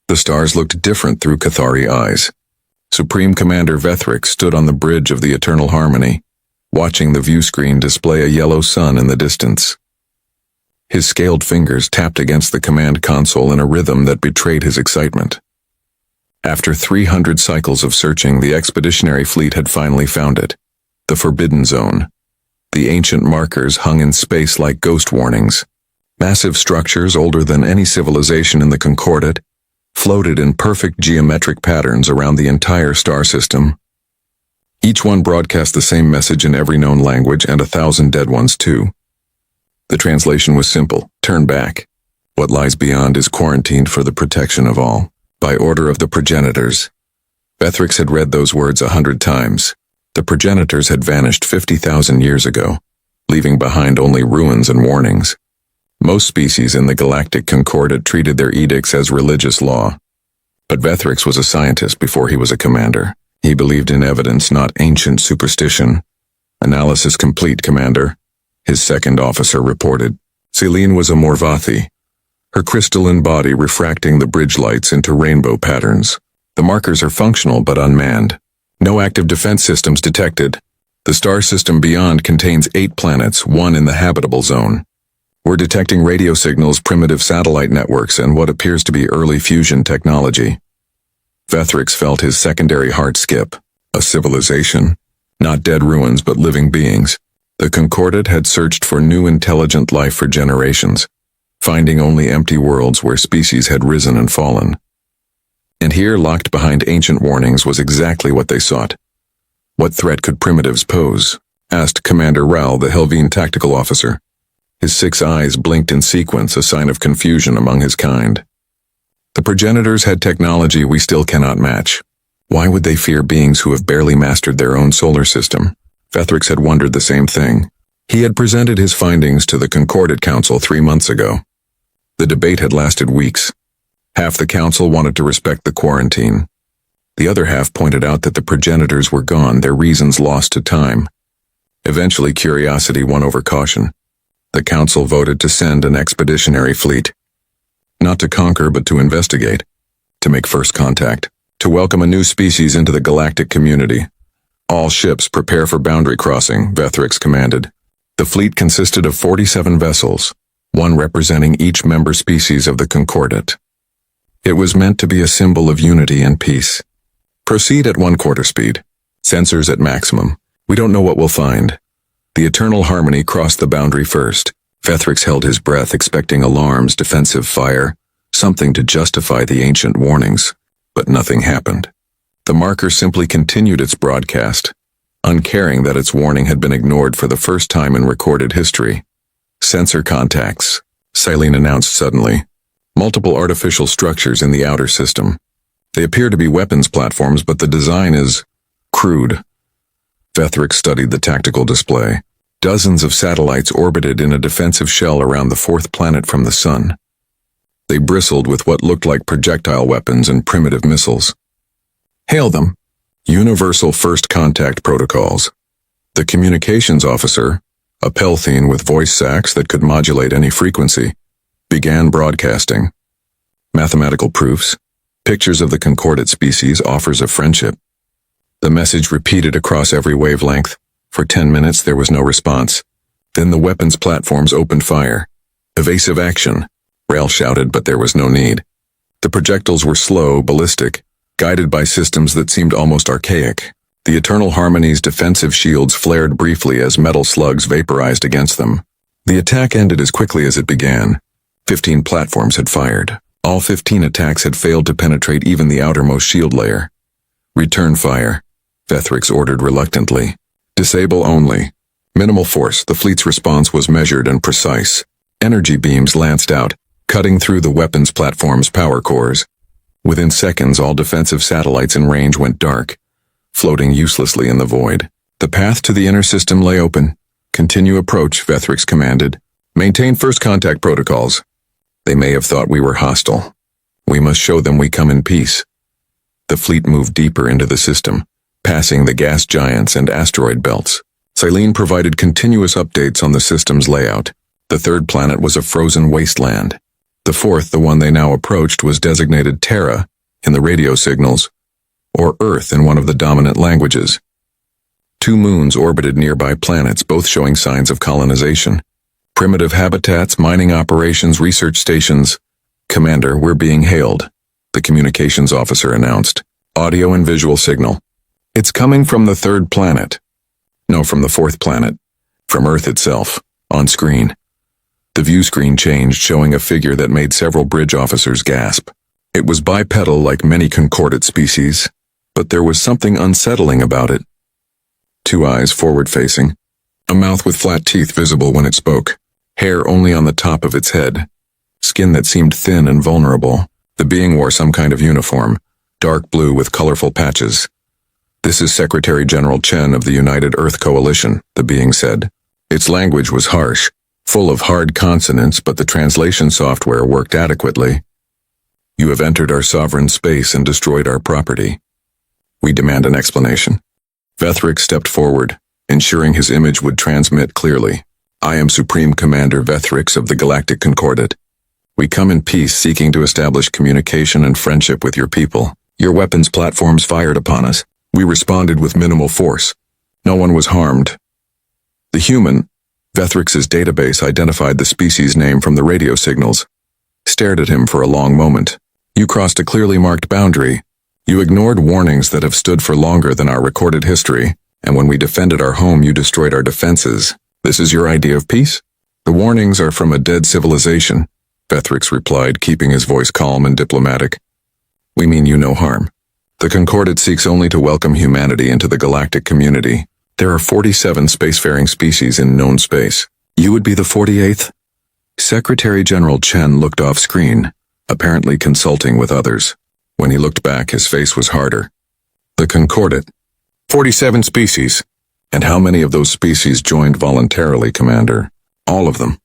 The stars looked different through Cathari eyes. Supreme Commander Vethrix stood on the bridge of the Eternal Harmony, watching the view screen display a yellow sun in the distance. His scaled fingers tapped against the command console in a rhythm that betrayed his excitement. After 300 cycles of searching, the expeditionary fleet had finally found it. The Forbidden Zone. The ancient markers hung in space like ghost warnings. Massive structures older than any civilization in the Concordat floated in perfect geometric patterns around the entire star system. Each one broadcast the same message in every known language, and 1,000 dead ones too. The translation was simple: turn back. What lies beyond is quarantined for the protection of all. By order of the progenitors. Vethrix had read those words 100 times. The progenitors had vanished 50,000 years ago, leaving behind only ruins and warnings. Most species in the Galactic Concordat treated their edicts as religious law. But Vethrix was a scientist before he was a commander. He believed in evidence, not ancient superstition. Analysis complete, Commander, his second officer reported. Celine was a Morvathi, her crystalline body refracting the bridge lights into rainbow patterns. The markers are functional but unmanned. No active defense systems detected. The star system beyond contains 8 planets, 1 in the habitable zone. We're detecting radio signals, primitive satellite networks, and what appears to be early fusion technology. Vethrix felt his secondary heart skip. A civilization? Not dead ruins, but living beings. The Concordat had searched for new intelligent life for generations, finding only empty worlds where species had risen and fallen. And here, locked behind ancient warnings, was exactly what they sought. What threat could primitives pose? Asked Commander Raoul, the Helvine tactical officer. His 6 eyes blinked in sequence, a sign of confusion among his kind. The progenitors had technology we still cannot match. Why would they fear beings who have barely mastered their own solar system? Vethrix had wondered the same thing. He had presented his findings to the Concordat Council 3 months ago. The debate had lasted weeks. Half the council wanted to respect the quarantine. The other half pointed out that the progenitors were gone, their reasons lost to time. Eventually, curiosity won over caution. The council voted to send an expeditionary fleet. Not to conquer, but to investigate. To make first contact. To welcome a new species into the galactic community. All ships prepare for boundary crossing, Vethrix commanded. The fleet consisted of 47 vessels, 1 representing each member species of the Concordat. It was meant to be a symbol of unity and peace. Proceed at 1/4 speed. Sensors at maximum. We don't know what we'll find. The Eternal Harmony crossed the boundary first. Vethrix held his breath, expecting alarms, defensive fire, something to justify the ancient warnings. But nothing happened. The marker simply continued its broadcast, uncaring that its warning had been ignored for the first time in recorded history. Sensor contacts, Celine announced suddenly. Multiple artificial structures in the outer system. They appear to be weapons platforms, but the design is crude. Vethrix studied the tactical display. Dozens of satellites orbited in a defensive shell around the 4th planet from the sun. They bristled with what looked like projectile weapons and primitive missiles. Hail them. Universal First Contact Protocols. The communications officer, a Pelthine with voice sacs that could modulate any frequency, began broadcasting. Mathematical proofs, pictures of the Concordat species, offers of friendship. The message repeated across every wavelength. For 10 minutes there was no response. Then the weapons platforms opened fire. Evasive action, Rail shouted, but there was no need. The projectiles were slow, ballistic, guided by systems that seemed almost archaic. The Eternal Harmony's defensive shields flared briefly as metal slugs vaporized against them. The attack ended as quickly as it began. 15 platforms had fired. All 15 attacks had failed to penetrate even the outermost shield layer. Return fire, Vethrix ordered reluctantly. Disable only. Minimal force. The fleet's response was measured and precise. Energy beams lanced out, cutting through the weapons platform's power cores. Within seconds, all defensive satellites in range went dark, floating uselessly in the void. The path to the inner system lay open. Continue approach, Vethrix commanded. Maintain first contact protocols. They may have thought we were hostile. We must show them we come in peace. The fleet moved deeper into the system, passing the gas giants and asteroid belts. Celine provided continuous updates on the system's layout. The 3rd planet was a frozen wasteland. The fourth, the one they now approached, was designated Terra in the radio signals, or Earth in one of the dominant languages. 2 moons orbited nearby planets, both showing signs of colonization. Primitive habitats, mining operations, research stations. "Commander, we're being hailed," the communications officer announced. "Audio and visual signal. It's coming from the 3rd planet." "No, from the 4th planet. From Earth itself. On screen." The view screen changed, showing a figure that made several bridge officers gasp. It was bipedal like many concordate species, but there was something unsettling about it. 2 eyes forward-facing, a mouth with flat teeth visible when it spoke, hair only on the top of its head, skin that seemed thin and vulnerable. The being wore some kind of uniform, dark blue with colorful patches. "This is Secretary General Chen of the United Earth Coalition," the being said. Its language was harsh, full of hard consonants, but the translation software worked adequately. "You have entered our sovereign space and destroyed our property. We demand an explanation." Vethric stepped forward, ensuring his image would transmit clearly. "I am Supreme Commander Vethric of the Galactic Concordat. We come in peace, seeking to establish communication and friendship with your people. Your weapons platforms fired upon us. We responded with minimal force. No one was harmed." The human, Vethric's database identified the species name from the radio signals, stared at him for a long moment. "You crossed a clearly marked boundary. You ignored warnings that have stood for longer than our recorded history, and when we defended our home you destroyed our defenses. This is your idea of peace?" "The warnings are from a dead civilization," Vethrix replied, keeping his voice calm and diplomatic. "We mean you no harm. The Concordat seeks only to welcome humanity into the galactic community. There are 47 spacefaring species in known space. You would be the 48th? Secretary General Chen looked off screen, apparently consulting with others. When he looked back, his face was harder. "The Concordat. 47 species. And how many of those species joined voluntarily, Commander?" "All of them,"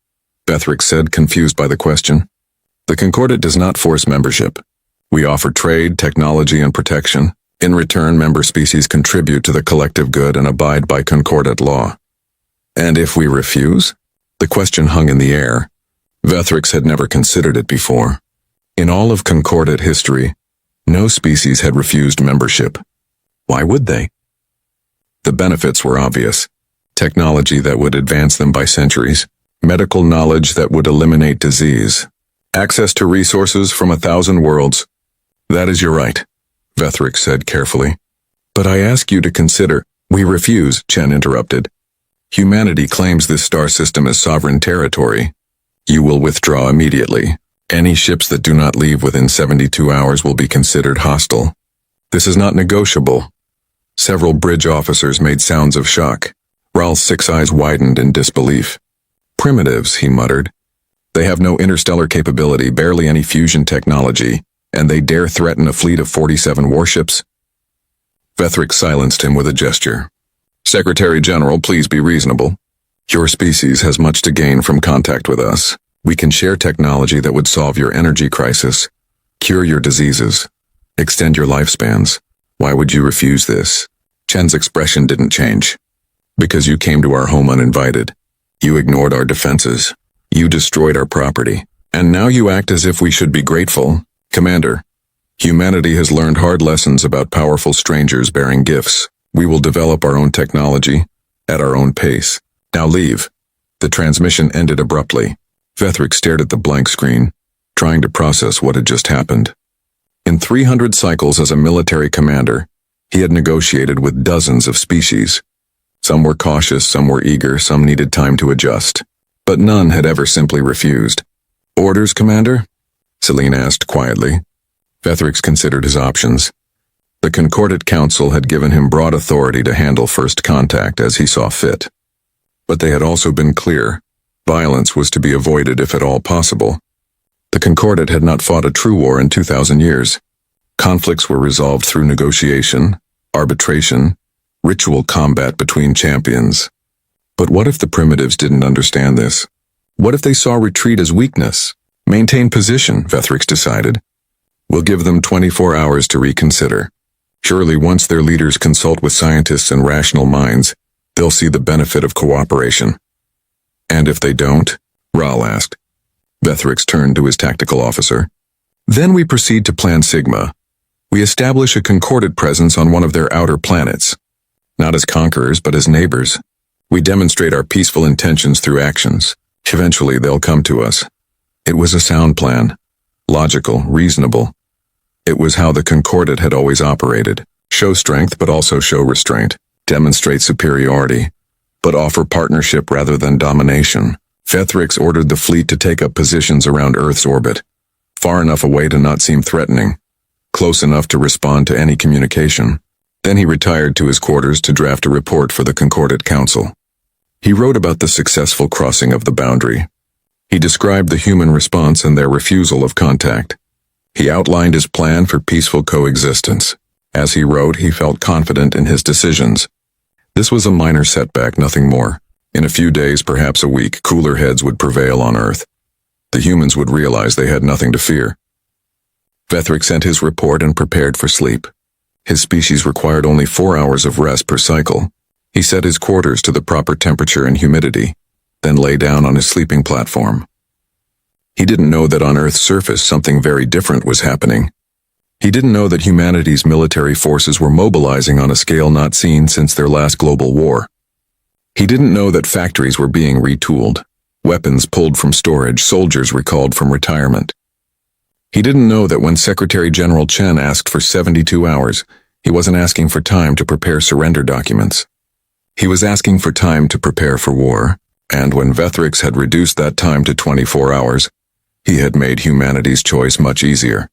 Vethric said, confused by the question. "The Concordat does not force membership. We offer trade, technology, and protection. In return, member species contribute to the collective good and abide by Concordat law." "And if we refuse?" The question hung in the air. Vethrix had never considered it before. In all of Concordat history, no species had refused membership. Why would they? The benefits were obvious. Technology that would advance them by centuries. Medical knowledge that would eliminate disease. Access to resources from 1,000 worlds. "That is your right," Vethric said carefully. "But I ask you to consider—" "We refuse," Chen interrupted. "Humanity claims this star system as sovereign territory. You will withdraw immediately. Any ships that do not leave within 72 hours will be considered hostile. This is not negotiable." Several bridge officers made sounds of shock. Ral's 6 eyes widened in disbelief. "Primitives," he muttered. "They have no interstellar capability, barely any fusion technology, and they dare threaten a fleet of 47 warships?" Vethric silenced him with a gesture. "Secretary General, please be reasonable. Your species has much to gain from contact with us. We can share technology that would solve your energy crisis, cure your diseases, extend your lifespans. Why would you refuse this?" Chen's expression didn't change. "Because you came to our home uninvited. You ignored our defenses. You destroyed our property. And now you act as if we should be grateful. Commander, humanity has learned hard lessons about powerful strangers bearing gifts. We will develop our own technology, at our own pace. Now leave." The transmission ended abruptly. Vethric stared at the blank screen, trying to process what had just happened. In 300 cycles as a military commander, he had negotiated with dozens of species. Some were cautious, some were eager, some needed time to adjust. But none had ever simply refused. "Orders, Commander?" Celine asked quietly. Vethric considered his options. The Concordat Council had given him broad authority to handle first contact as he saw fit. But they had also been clear. Violence was to be avoided if at all possible. The Concordat had not fought a true war in 2,000 years. Conflicts were resolved through negotiation, arbitration, ritual combat between champions. But what if the primitives didn't understand this? What if they saw retreat as weakness? "Maintain position," Vethric decided. "We'll give them 24 hours to reconsider. Surely once their leaders consult with scientists and rational minds, they'll see the benefit of cooperation." "And if they don't?" Ral asked. Vethrix turned to his tactical officer. Then we proceed to Plan Sigma. We establish a concordant presence on one of their outer planets. Not as conquerors, but as neighbors. We demonstrate our peaceful intentions through actions. Eventually, they'll come to us. It was a sound plan. Logical, reasonable. It was how the concordant had always operated. Show strength, but also show restraint. Demonstrate superiority, but offer partnership rather than domination. Vethrix ordered the fleet to take up positions around Earth's orbit, far enough away to not seem threatening, close enough to respond to any communication. Then he retired to his quarters to draft a report for the Concordant Council. He wrote about the successful crossing of the boundary. He described the human response and their refusal of contact. He outlined his plan for peaceful coexistence. As he wrote, he felt confident in his decisions. This was a minor setback, nothing more. In a few days, perhaps a week, cooler heads would prevail on Earth. The humans would realize they had nothing to fear. Vethrix sent his report and prepared for sleep. His species required only 4 hours of rest per cycle. He set his quarters to the proper temperature and humidity, then lay down on his sleeping platform. He didn't know that on Earth's surface something very different was happening. He didn't know that humanity's military forces were mobilizing on a scale not seen since their last global war. He didn't know that factories were being retooled, weapons pulled from storage, soldiers recalled from retirement. He didn't know that when Secretary General Chen asked for 72 hours, he wasn't asking for time to prepare surrender documents. He was asking for time to prepare for war, and when Vethrix had reduced that time to 24 hours, he had made humanity's choice much easier.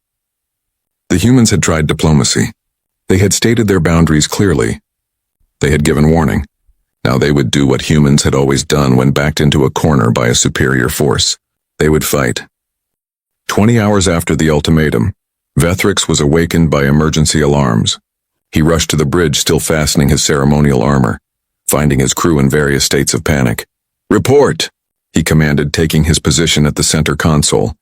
The humans had tried diplomacy. They had stated their boundaries clearly. They had given warning. Now they would do what humans had always done when backed into a corner by a superior force. They would fight. 20 hours after the ultimatum, Vethrix was awakened by emergency alarms. He rushed to the bridge, still fastening his ceremonial armor, finding his crew in various states of panic. "Report!" he commanded, taking his position at the center console.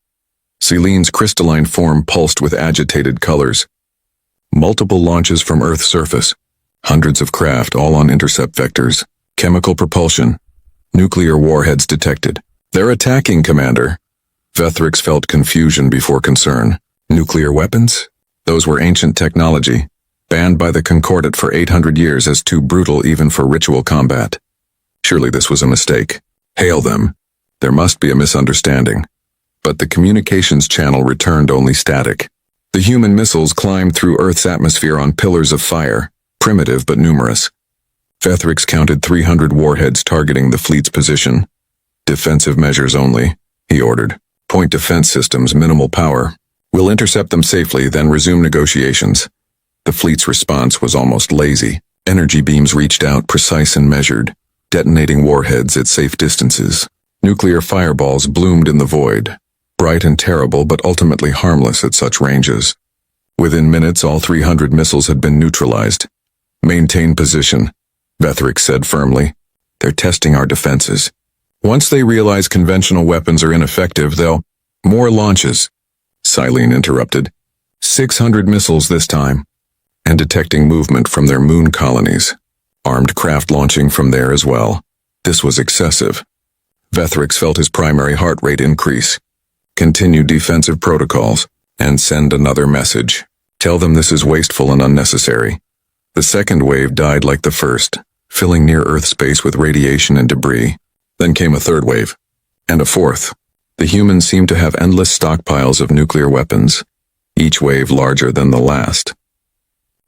Celine's crystalline form pulsed with agitated colors. Multiple launches from Earth's surface. Hundreds of craft, all on intercept vectors. Chemical propulsion. Nuclear warheads detected. "They're attacking, Commander." Vethrix felt confusion before concern. Nuclear weapons? Those were ancient technology, banned by the Concordant for 800 years as too brutal even for ritual combat. Surely this was a mistake. Hail them. There must be a misunderstanding. But the communications channel returned only static. The human missiles climbed through Earth's atmosphere on pillars of fire, primitive but numerous. Vethrix counted 300 warheads targeting the fleet's position. "Defensive measures only," he ordered. "Point defense systems, minimal power. We'll intercept them safely, then resume negotiations." The fleet's response was almost lazy. Energy beams reached out, precise and measured, detonating warheads at safe distances. Nuclear fireballs bloomed in the void, bright and terrible but ultimately harmless at such ranges. Within minutes, all 300 missiles had been neutralized. "Maintain position," Vethrix said firmly. "They're testing our defenses. Once they realize conventional weapons are ineffective, they'll—" "More launches," Celine interrupted. 600 missiles this time, and detecting movement from their moon colonies. Armed craft launching from there as well. This was excessive. Vethrix felt his primary heart rate increase. "Continue defensive protocols, and send another message. Tell them this is wasteful and unnecessary." The second wave died like the first, filling near Earth space with radiation and debris. Then came a third wave, and a fourth. The humans seemed to have endless stockpiles of nuclear weapons, each wave larger than the last.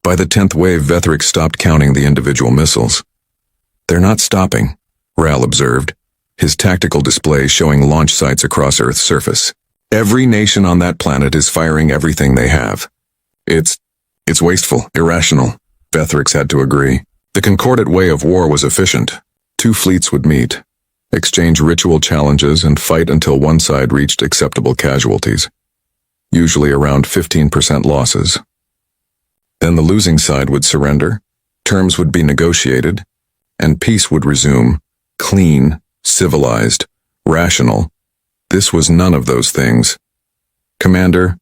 By the 10th wave, Vethrix stopped counting the individual missiles. "They're not stopping," Ral observed, his tactical display showing launch sites across Earth's surface. "Every nation on that planet is firing everything they have. It's wasteful, irrational," Vethrix had to agree. The Concordant way of war was efficient. 2 fleets would meet, exchange ritual challenges, and fight until one side reached acceptable casualties, usually around 15% losses. Then the losing side would surrender, terms would be negotiated, and peace would resume, clean, civilized, rational. This was none of those things. "Commander,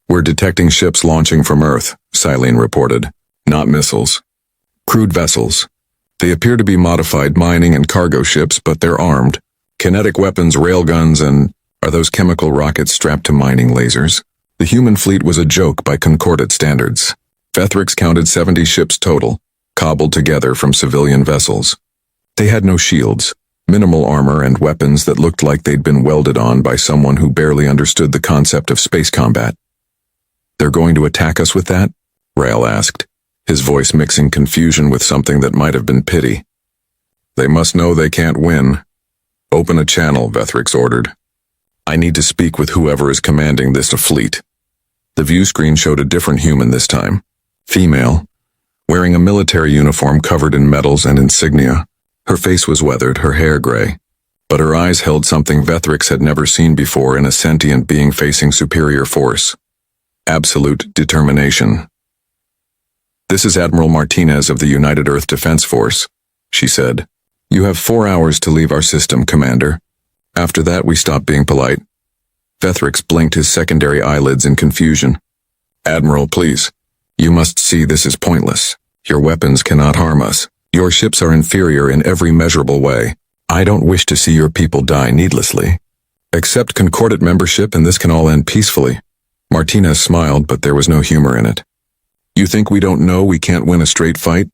we're detecting ships launching from Earth," Celine reported. "Not missiles. Crewed vessels. They appear to be modified mining and cargo ships, but they're armed. Kinetic weapons, railguns, and..." Are those chemical rockets strapped to mining lasers? The human fleet was a joke by concordate standards. Vethrix counted 70 ships total, cobbled together from civilian vessels. They had no shields, minimal armor, and weapons that looked like they'd been welded on by someone who barely understood the concept of space combat. "They're going to attack us with that?" Rael asked, his voice mixing confusion with something that might have been pity. "They must know they can't win. Open a channel," Vethrix ordered. "I need to speak with whoever is commanding this fleet." The view screen showed a different human this time. Female, wearing a military uniform covered in medals and insignia. Her face was weathered, her hair gray, but her eyes held something Vethrix had never seen before in a sentient being facing superior force. Absolute determination. "This is Admiral Martinez of the United Earth Defense Force," she said. "You have 4 hours to leave our system, Commander. After that, we stop being polite." Vethrix blinked his secondary eyelids in confusion. "Admiral, please. You must see this is pointless. Your weapons cannot harm us. Your ships are inferior in every measurable way. I don't wish to see your people die needlessly. Accept concordate membership and this can all end peacefully." Martinez smiled, but there was no humor in it. "You think we don't know we can't win a straight fight?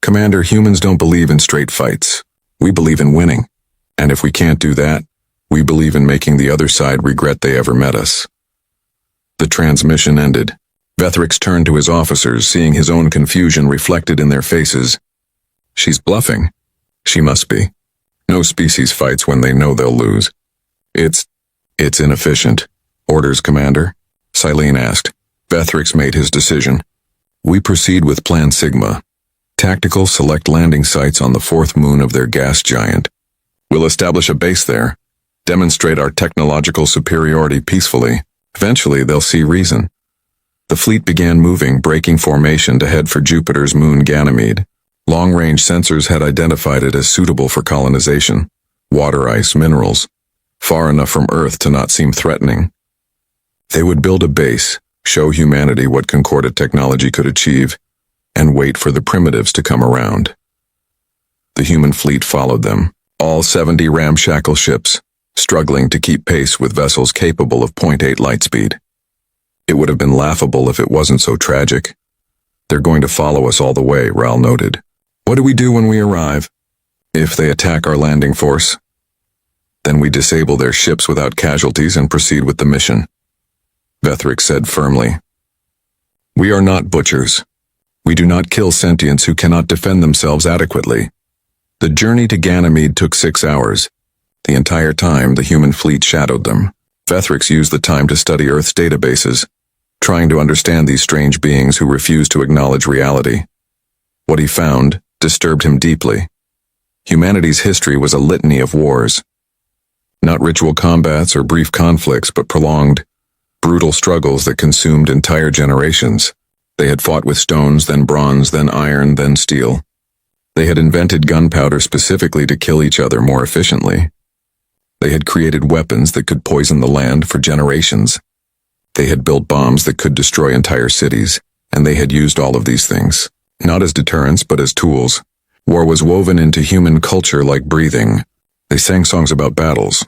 Commander, humans don't believe in straight fights. We believe in winning. And if we can't do that, we believe in making the other side regret they ever met us." The transmission ended. Vethrix turned to his officers, seeing his own confusion reflected in their faces. "She's bluffing. She must be. No species fights when they know they'll lose. It's inefficient." "Orders, Commander?" Silene asked. Vethrix made his decision. "We proceed with Plan Sigma. Tactical select landing sites on the 4th moon of their gas giant. We'll establish a base there. Demonstrate our technological superiority peacefully. Eventually, they'll see reason." The fleet began moving, breaking formation to head for Jupiter's moon Ganymede. Long-range sensors had identified it as suitable for colonization. Water, ice, minerals. Far enough from Earth to not seem threatening. They would build a base, show humanity what concordate technology could achieve, and wait for the primitives to come around. The human fleet followed them, all 70 ramshackle ships, struggling to keep pace with vessels capable of 0.8 light speed. It would have been laughable if it wasn't so tragic. "They're going to follow us all the way," Rael noted. "What do we do when we arrive?" "If they attack our landing force, then we disable their ships without casualties and proceed with the mission," Vethrix said firmly. "We are not butchers. We do not kill sentients who cannot defend themselves adequately." The journey to Ganymede took 6 hours. The entire time, the human fleet shadowed them. Vethrix used the time to study Earth's databases, trying to understand these strange beings who refused to acknowledge reality. What he found disturbed him deeply. Humanity's history was a litany of wars. Not ritual combats or brief conflicts, but prolonged, brutal struggles that consumed entire generations. They had fought with stones, then bronze, then iron, then steel. They had invented gunpowder specifically to kill each other more efficiently. They had created weapons that could poison the land for generations. They had built bombs that could destroy entire cities, and they had used all of these things, not as deterrents but as tools. War was woven into human culture like breathing. They sang songs about battles.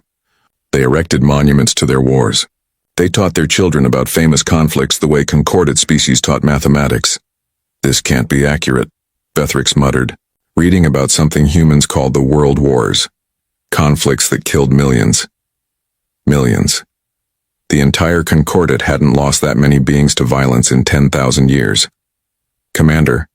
They erected monuments to their wars. They taught their children about famous conflicts the way concordate species taught mathematics. "This can't be accurate," Vethrix muttered, reading about something humans called the World Wars. Conflicts that killed millions. Millions. The entire concordate hadn't lost that many beings to violence in 10,000 years. "Commander,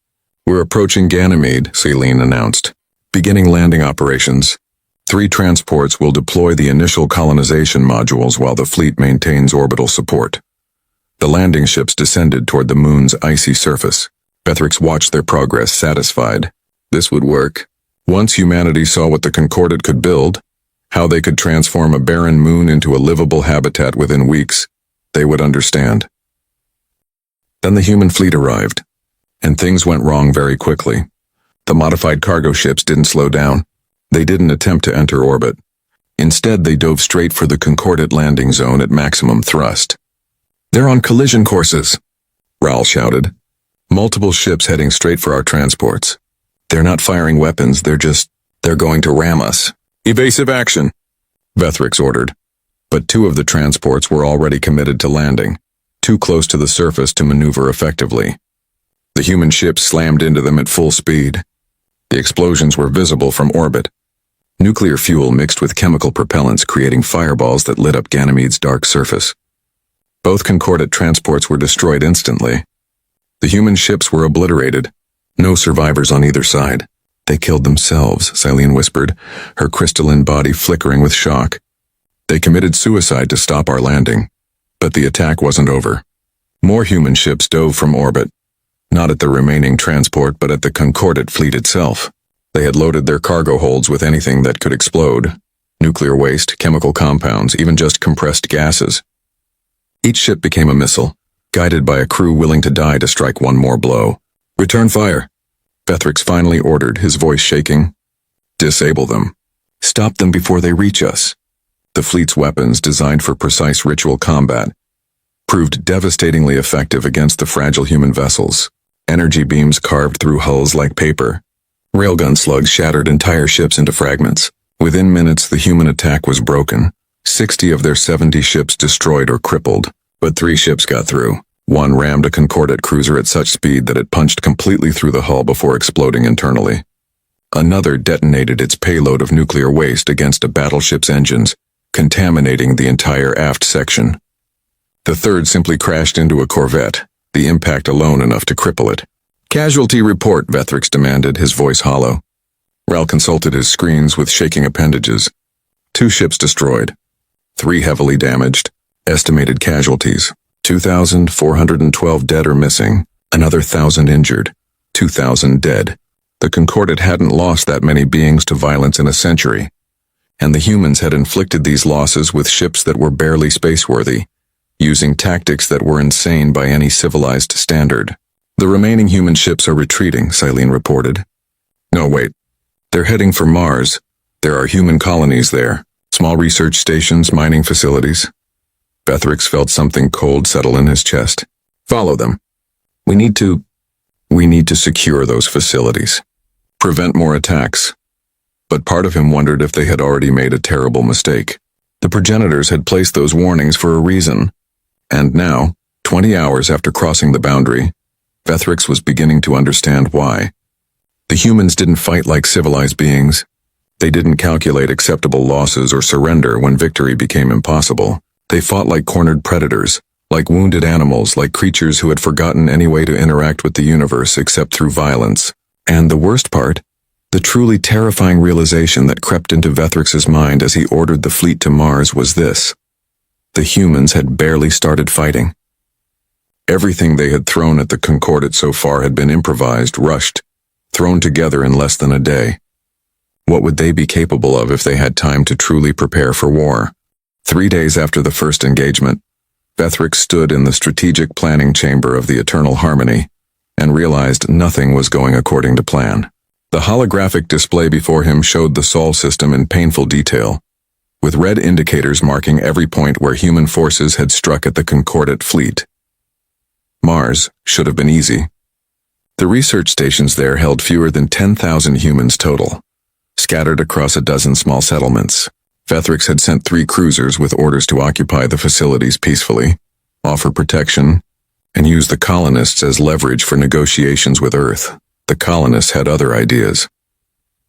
we're approaching Ganymede," Silene announced. "Beginning landing operations. 3 transports will deploy the initial colonization modules while the fleet maintains orbital support." The landing ships descended toward the moon's icy surface. Vethrix watched their progress, satisfied. This would work. Once humanity saw what the concordate could build, how they could transform a barren moon into a livable habitat within weeks, they would understand. Then the human fleet arrived, and things went wrong very quickly. The modified cargo ships didn't slow down. They didn't attempt to enter orbit. Instead, they dove straight for the concordate landing zone at maximum thrust. "They're on collision courses," Rael shouted. "Multiple ships heading straight for our transports. They're not firing weapons, they're going to ram us." "Evasive action," Vethrix ordered. But 2 of the transports were already committed to landing, too close to the surface to maneuver effectively. The human ships slammed into them at full speed. The explosions were visible from orbit. Nuclear fuel mixed with chemical propellants creating fireballs that lit up Ganymede's dark surface. Both Concordate transports were destroyed instantly. The human ships were obliterated. No survivors on either side. They killed themselves, Silene whispered, her crystalline body flickering with shock. They committed suicide to stop our landing. But the attack wasn't over. More human ships dove from orbit. Not at the remaining transport, but at the Concordate fleet itself. They had loaded their cargo holds with anything that could explode. Nuclear waste, chemical compounds, even just compressed gases. Each ship became a missile, guided by a crew willing to die to strike one more blow. Return fire, Bethrix finally ordered, his voice shaking. Disable them. Stop them before they reach us. The fleet's weapons, designed for precise ritual combat, proved devastatingly effective against the fragile human vessels. Energy beams carved through hulls like paper. Railgun slugs shattered entire ships into fragments. Within minutes, the human attack was broken. 60 of their 70 ships destroyed or crippled, but 3 ships got through. One rammed a Concordate cruiser at such speed that it punched completely through the hull before exploding internally. Another detonated its payload of nuclear waste against a battleship's engines, contaminating the entire aft section. The third simply crashed into a corvette, the impact alone enough to cripple it. Casualty report, Bethrix demanded, his voice hollow. Ral consulted his screens with shaking appendages. 2 ships destroyed. 3 heavily damaged. Estimated casualties: 2,412 dead or missing. Another 1,000 injured. 2,000 dead. The Concordate hadn't lost that many beings to violence in a century, and the humans had inflicted these losses with ships that were barely spaceworthy, using tactics that were insane by any civilized standard. The remaining human ships are retreating, Silene reported. No, wait. They're heading for Mars. There are human colonies there. Small research stations, mining facilities. Bethrix felt something cold settle in his chest. Follow them. We need to secure those facilities. Prevent more attacks. But part of him wondered if they had already made a terrible mistake. The progenitors had placed those warnings for a reason. And now, 20 hours after crossing the boundary, Bethrix was beginning to understand why. The humans didn't fight like civilized beings. They didn't calculate acceptable losses or surrender when victory became impossible. They fought like cornered predators, like wounded animals, like creatures who had forgotten any way to interact with the universe except through violence. And the worst part, the truly terrifying realization that crept into Bethrix's mind as he ordered the fleet to Mars was this: the humans had barely started fighting. Everything they had thrown at the Concordate so far had been improvised, rushed, thrown together in less than a day. What would they be capable of if they had time to truly prepare for war? 3 days after the first engagement, Bethrix stood in the strategic planning chamber of the Eternal Harmony and realized nothing was going according to plan. The holographic display before him showed the Sol system in painful detail, with red indicators marking every point where human forces had struck at the Concordate fleet. Mars should have been easy. The research stations there held fewer than 10,000 humans total, scattered across a dozen small settlements. Bethrix had sent 3 cruisers with orders to occupy the facilities peacefully, offer protection, and use the colonists as leverage for negotiations with Earth. The colonists had other ideas.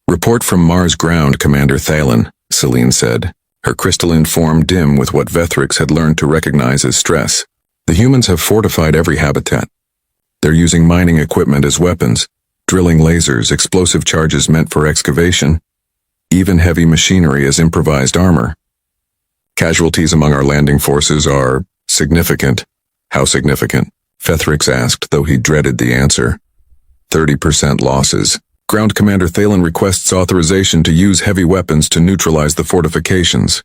Report from Mars Ground, Commander Thalen, Silene said, her crystalline form dim with what Bethrix had learned to recognize as stress. The humans have fortified every habitat. They're using mining equipment as weapons, drilling lasers, explosive charges meant for excavation, even heavy machinery as improvised armor. Casualties among our landing forces are significant. How significant? Bethrix asked, though he dreaded the answer. 30% losses. Ground Commander Thalen requests authorization to use heavy weapons to neutralize the fortifications.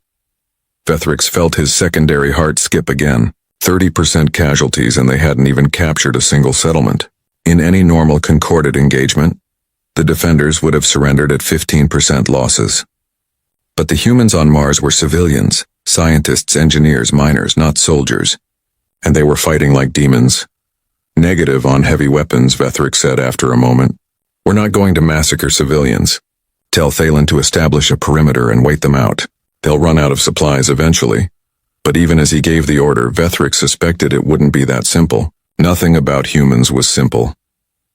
Bethrix felt his secondary heart skip again. 30% casualties, and they hadn't even captured a single settlement. In any normal Concordate engagement, the defenders would have surrendered at 15% losses. But the humans on Mars were civilians, scientists, engineers, miners, not soldiers. And they were fighting like demons. Negative on heavy weapons, Bethrix said after a moment. We're not going to massacre civilians. Tell Thalen to establish a perimeter and wait them out. They'll run out of supplies eventually. But even as he gave the order, Vethrix suspected it wouldn't be that simple. Nothing about humans was simple.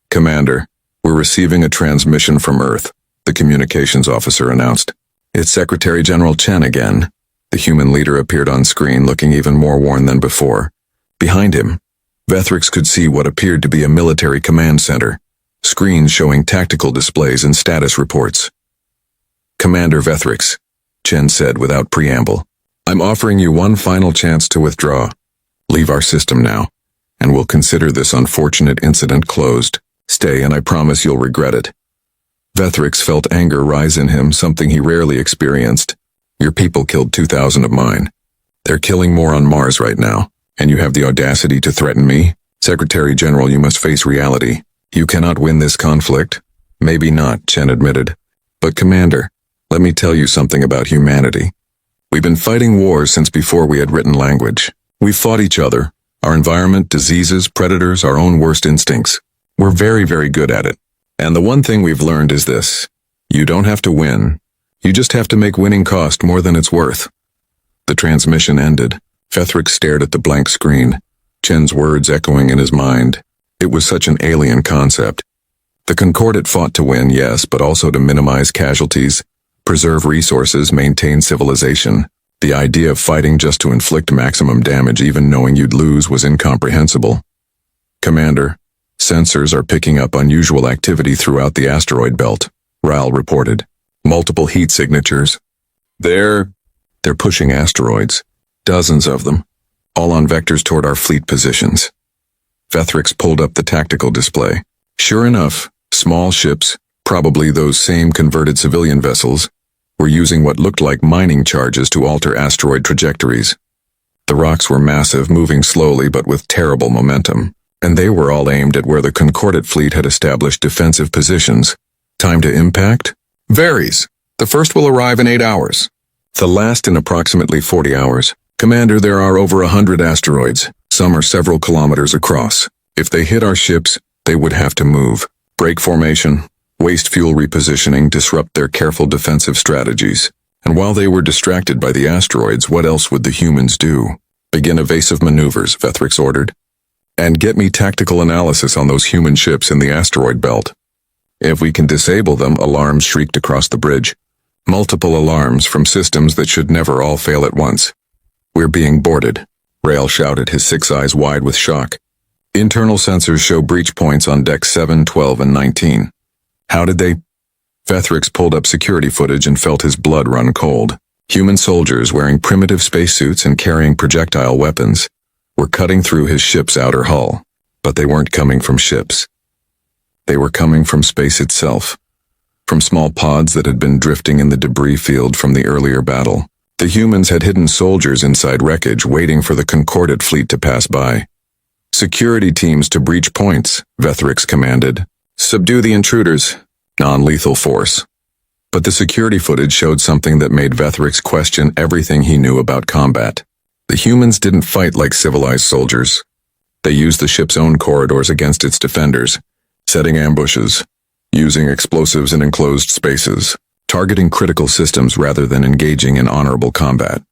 "Commander, we're receiving a transmission from Earth," the communications officer announced. "It's Secretary General Chen again." The human leader appeared on screen, looking even more worn than before. Behind him, Vethrix could see what appeared to be a military command center, screens showing tactical displays and status reports. "Commander Vethrix," Chen said without preamble, "I'm offering you one final chance to withdraw. Leave our system now, and we'll consider this unfortunate incident closed. Stay, and I promise you'll regret it." Vethrix felt anger rise in him, something he rarely experienced. "Your people killed 2,000 of mine. They're killing more on Mars right now, and you have the audacity to threaten me? Secretary General, you must face reality. You cannot win this conflict." "Maybe not," Chen admitted. "But Commander, let me tell you something about humanity. We've been fighting wars since before we had written language. We've fought each other, our environment, diseases, predators, our own worst instincts. We're very, very good at it. And the one thing we've learned is this: you don't have to win. You just have to make winning cost more than it's worth." The transmission ended. Vethrix stared at the blank screen, Chen's words echoing in his mind. It was such an alien concept. The Concordat fought to win, yes, but also to minimize casualties, preserve resources, maintain civilization. The idea of fighting just to inflict maximum damage, even knowing you'd lose, was incomprehensible. "Commander, sensors are picking up unusual activity throughout the asteroid belt," Ral reported. "Multiple heat signatures. They're pushing asteroids. Dozens of them, all on vectors toward our fleet positions." Vethrix pulled up the tactical display. Sure enough, small ships, probably those same converted civilian vessels, were using what looked like mining charges to alter asteroid trajectories. The rocks were massive, moving slowly but with terrible momentum, and they were all aimed at where the Concordat fleet had established defensive positions. "Time to impact?" "Varies. The first will arrive in 8 hours. The last in approximately 40 hours. Commander, there are over 100 asteroids. Some are several kilometers across. If they hit our ships, they would have to move, break formation, waste fuel repositioning, disrupt their careful defensive strategies. And while they were distracted by the asteroids, what else would the humans do?" "Begin evasive maneuvers," Vethrix ordered. "And get me tactical analysis on those human ships in the asteroid belt." "If we can disable them," alarms shrieked across the bridge. Multiple alarms from systems that should never all fail at once. "We're being boarded," Rail shouted, his 6 eyes wide with shock. "Internal sensors show breach points on decks 7, 12, and 19. "How did they—" Vethrix pulled up security footage and felt his blood run cold. Human soldiers wearing primitive spacesuits and carrying projectile weapons were cutting through his ship's outer hull. But they weren't coming from ships. They were coming from space itself. From small pods that had been drifting in the debris field from the earlier battle. The humans had hidden soldiers inside wreckage, waiting for the Concordat fleet to pass by. "Security teams to breach points," Vethrix commanded. "Subdue the intruders. Non-lethal force." But the security footage showed something that made Vethrix question everything he knew about combat. The humans didn't fight like civilized soldiers. They used the ship's own corridors against its defenders, setting ambushes, using explosives in enclosed spaces, targeting critical systems rather than engaging in honorable combat.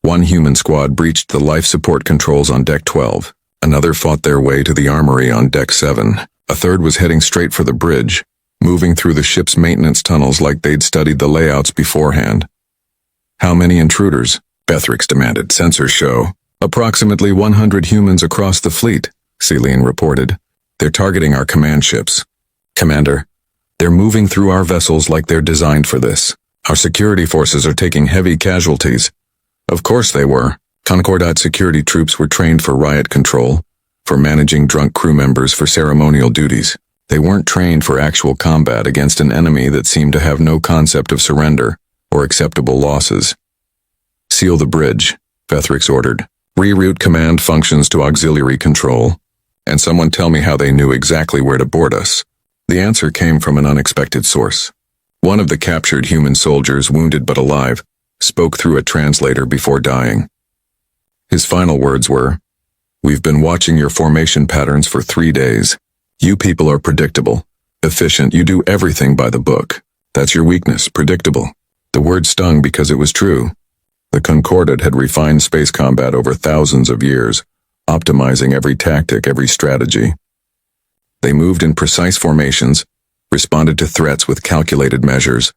One human squad breached the life support controls on Deck 12. Another fought their way to the armory on Deck 7. A third was heading straight for the bridge, moving through the ship's maintenance tunnels like they'd studied the layouts beforehand. "How many intruders?" Vethrix demanded. "Sensors show approximately 100 humans across the fleet," Celine reported. "They're targeting our command ships." "Commander, they're moving through our vessels like they're designed for this. Our security forces are taking heavy casualties." Of course they were. Concordat security troops were trained for riot control, for managing drunk crew members for ceremonial duties. They weren't trained for actual combat against an enemy that seemed to have no concept of surrender or acceptable losses. "Seal the bridge," Vethrix ordered. "Reroute command functions to auxiliary control. And someone tell me how they knew exactly where to board us." The answer came from an unexpected source. One of the captured human soldiers, wounded but alive, spoke through a translator before dying. His final words were, "We've been watching your formation patterns for 3 days. You people are predictable, efficient, you do everything by the book. That's your weakness, predictable." The word stung because it was true. The Concordat had refined space combat over thousands of years, optimizing every tactic, every strategy. They moved in precise formations, responded to threats with calculated measures,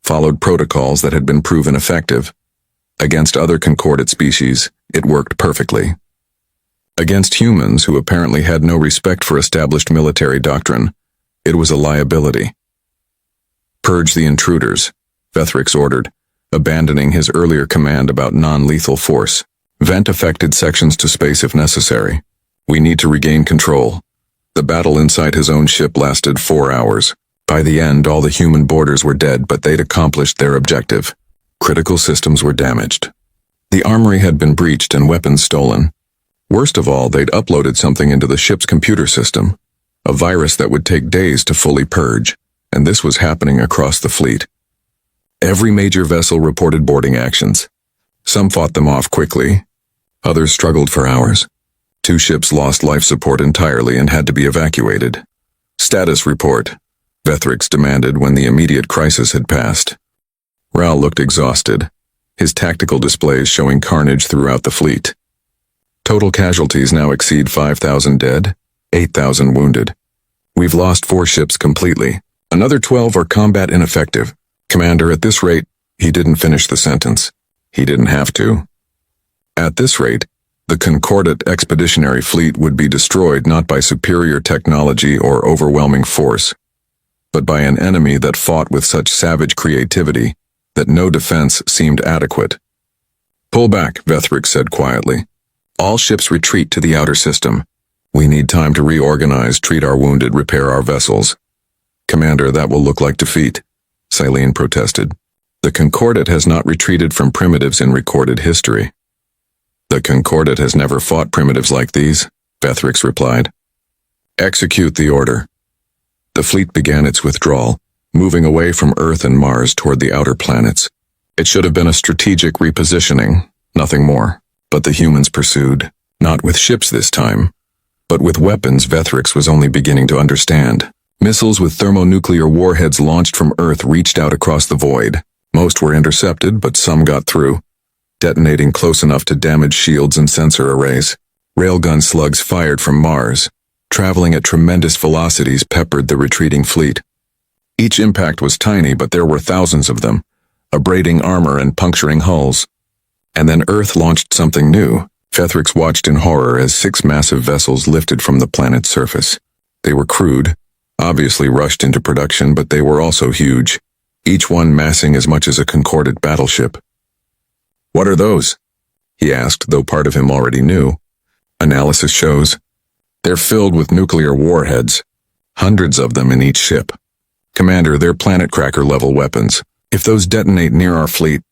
followed protocols that had been proven effective. Against other Concordat species, it worked perfectly. Against humans, who apparently had no respect for established military doctrine, it was a liability. Purge the intruders, Vethrix ordered, abandoning his earlier command about non-lethal force. Vent affected sections to space if necessary. We need to regain control. The battle inside his own ship lasted 4 hours. By the end, all the human boarders were dead, but they'd accomplished their objective. Critical systems were damaged. The armory had been breached and weapons stolen. Worst of all, they'd uploaded something into the ship's computer system, a virus that would take days to fully purge, and this was happening across the fleet. Every major vessel reported boarding actions. Some fought them off quickly. Others struggled for hours. 2 ships lost life support entirely and had to be evacuated. Status report, Vethrix demanded when the immediate crisis had passed. Ral looked exhausted, his tactical displays showing carnage throughout the fleet. Total casualties now exceed 5,000 dead, 8,000 wounded. We've lost 4 ships completely. Another 12 are combat ineffective. Commander, at this rate, he didn't finish the sentence. He didn't have to. At this rate, the Concordat expeditionary fleet would be destroyed not by superior technology or overwhelming force, but by an enemy that fought with such savage creativity that no defense seemed adequate. Pull back, Vethrix said quietly. All ships retreat to the outer system. We need time to reorganize, treat our wounded, repair our vessels. Commander, that will look like defeat, Silene protested. The Concordat has not retreated from primitives in recorded history. The Concordat has never fought primitives like these, Vethrix replied. Execute the order. The fleet began its withdrawal, moving away from Earth and Mars toward the outer planets. It should have been a strategic repositioning, nothing more. But the humans pursued, not with ships this time, but with weapons Vethrix was only beginning to understand. Missiles with thermonuclear warheads launched from Earth reached out across the void. Most were intercepted, but some got through, detonating close enough to damage shields and sensor arrays. Railgun slugs fired from Mars, traveling at tremendous velocities, peppered the retreating fleet. Each impact was tiny, but there were thousands of them, abrading armor and puncturing hulls. And then Earth launched something new. Vethrix watched in horror as 6 massive vessels lifted from the planet's surface. They were crude, obviously rushed into production, but they were also huge, each one massing as much as a Concordat battleship. What are those? He asked, though part of him already knew. Analysis shows they're filled with nuclear warheads, hundreds of them in each ship. Commander, they're planet cracker-level weapons. If those detonate near our fleet,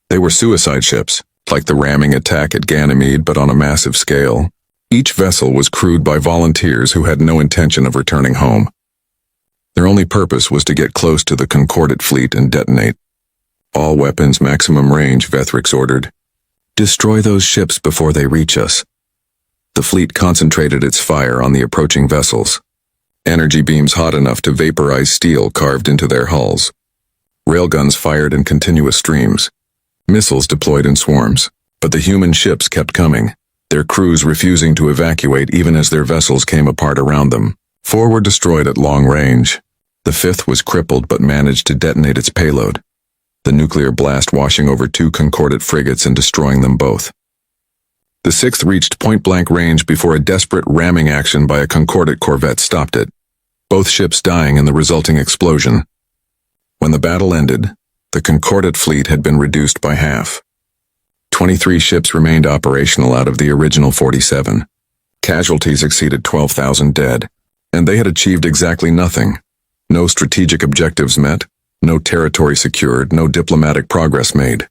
they were suicide ships, like the ramming attack at Ganymede, but on a massive scale. Each vessel was crewed by volunteers who had no intention of returning home. Their only purpose was to get close to the Concordat fleet and detonate. All weapons maximum range, Vethrix ordered. Destroy those ships before they reach us. The fleet concentrated its fire on the approaching vessels. Energy beams hot enough to vaporize steel carved into their hulls. Railguns fired in continuous streams. Missiles deployed in swarms. But the human ships kept coming, their crews refusing to evacuate even as their vessels came apart around them. 4 were destroyed at long range. The 5th was crippled but managed to detonate its payload, the nuclear blast washing over 2 Concordat frigates and destroying them both. The 6th reached point-blank range before a desperate ramming action by a Concordat corvette stopped it, both ships dying in the resulting explosion. When the battle ended, the Concordat fleet had been reduced by half. 23 ships remained operational out of the original 47. Casualties exceeded 12,000 dead, and they had achieved exactly nothing. No strategic objectives met, no territory secured, no diplomatic progress made.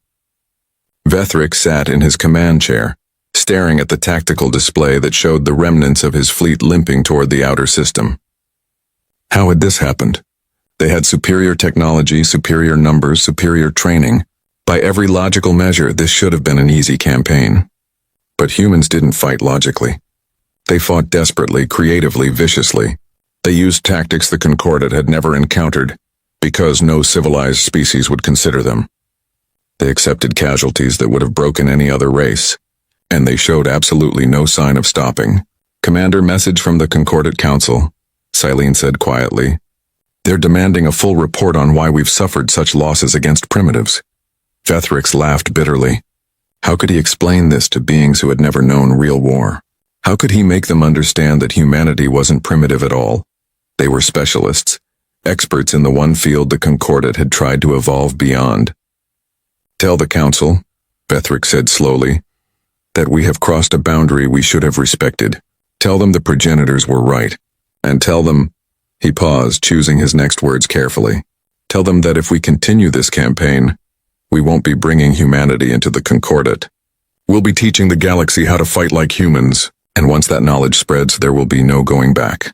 Vethrix sat in his command chair, staring at the tactical display that showed the remnants of his fleet limping toward the outer system. How had this happened? They had superior technology, superior numbers, superior training. By every logical measure, this should have been an easy campaign. But humans didn't fight logically. They fought desperately, creatively, viciously. They used tactics the Concordat had never encountered, because no civilized species would consider them. They accepted casualties that would have broken any other race, and they showed absolutely no sign of stopping. Commander, message from the Concordat Council, Silene said quietly. They're demanding a full report on why we've suffered such losses against primitives. Vethrix laughed bitterly. How could he explain this to beings who had never known real war? How could he make them understand that humanity wasn't primitive at all? They were specialists, experts in the one field the Concordat had tried to evolve beyond. Tell the Council, Vethrix said slowly, that we have crossed a boundary we should have respected. Tell them the progenitors were right. And tell them, he paused, choosing his next words carefully. Tell them that if we continue this campaign, we won't be bringing humanity into the Concordat. We'll be teaching the galaxy how to fight like humans, and once that knowledge spreads, there will be no going back.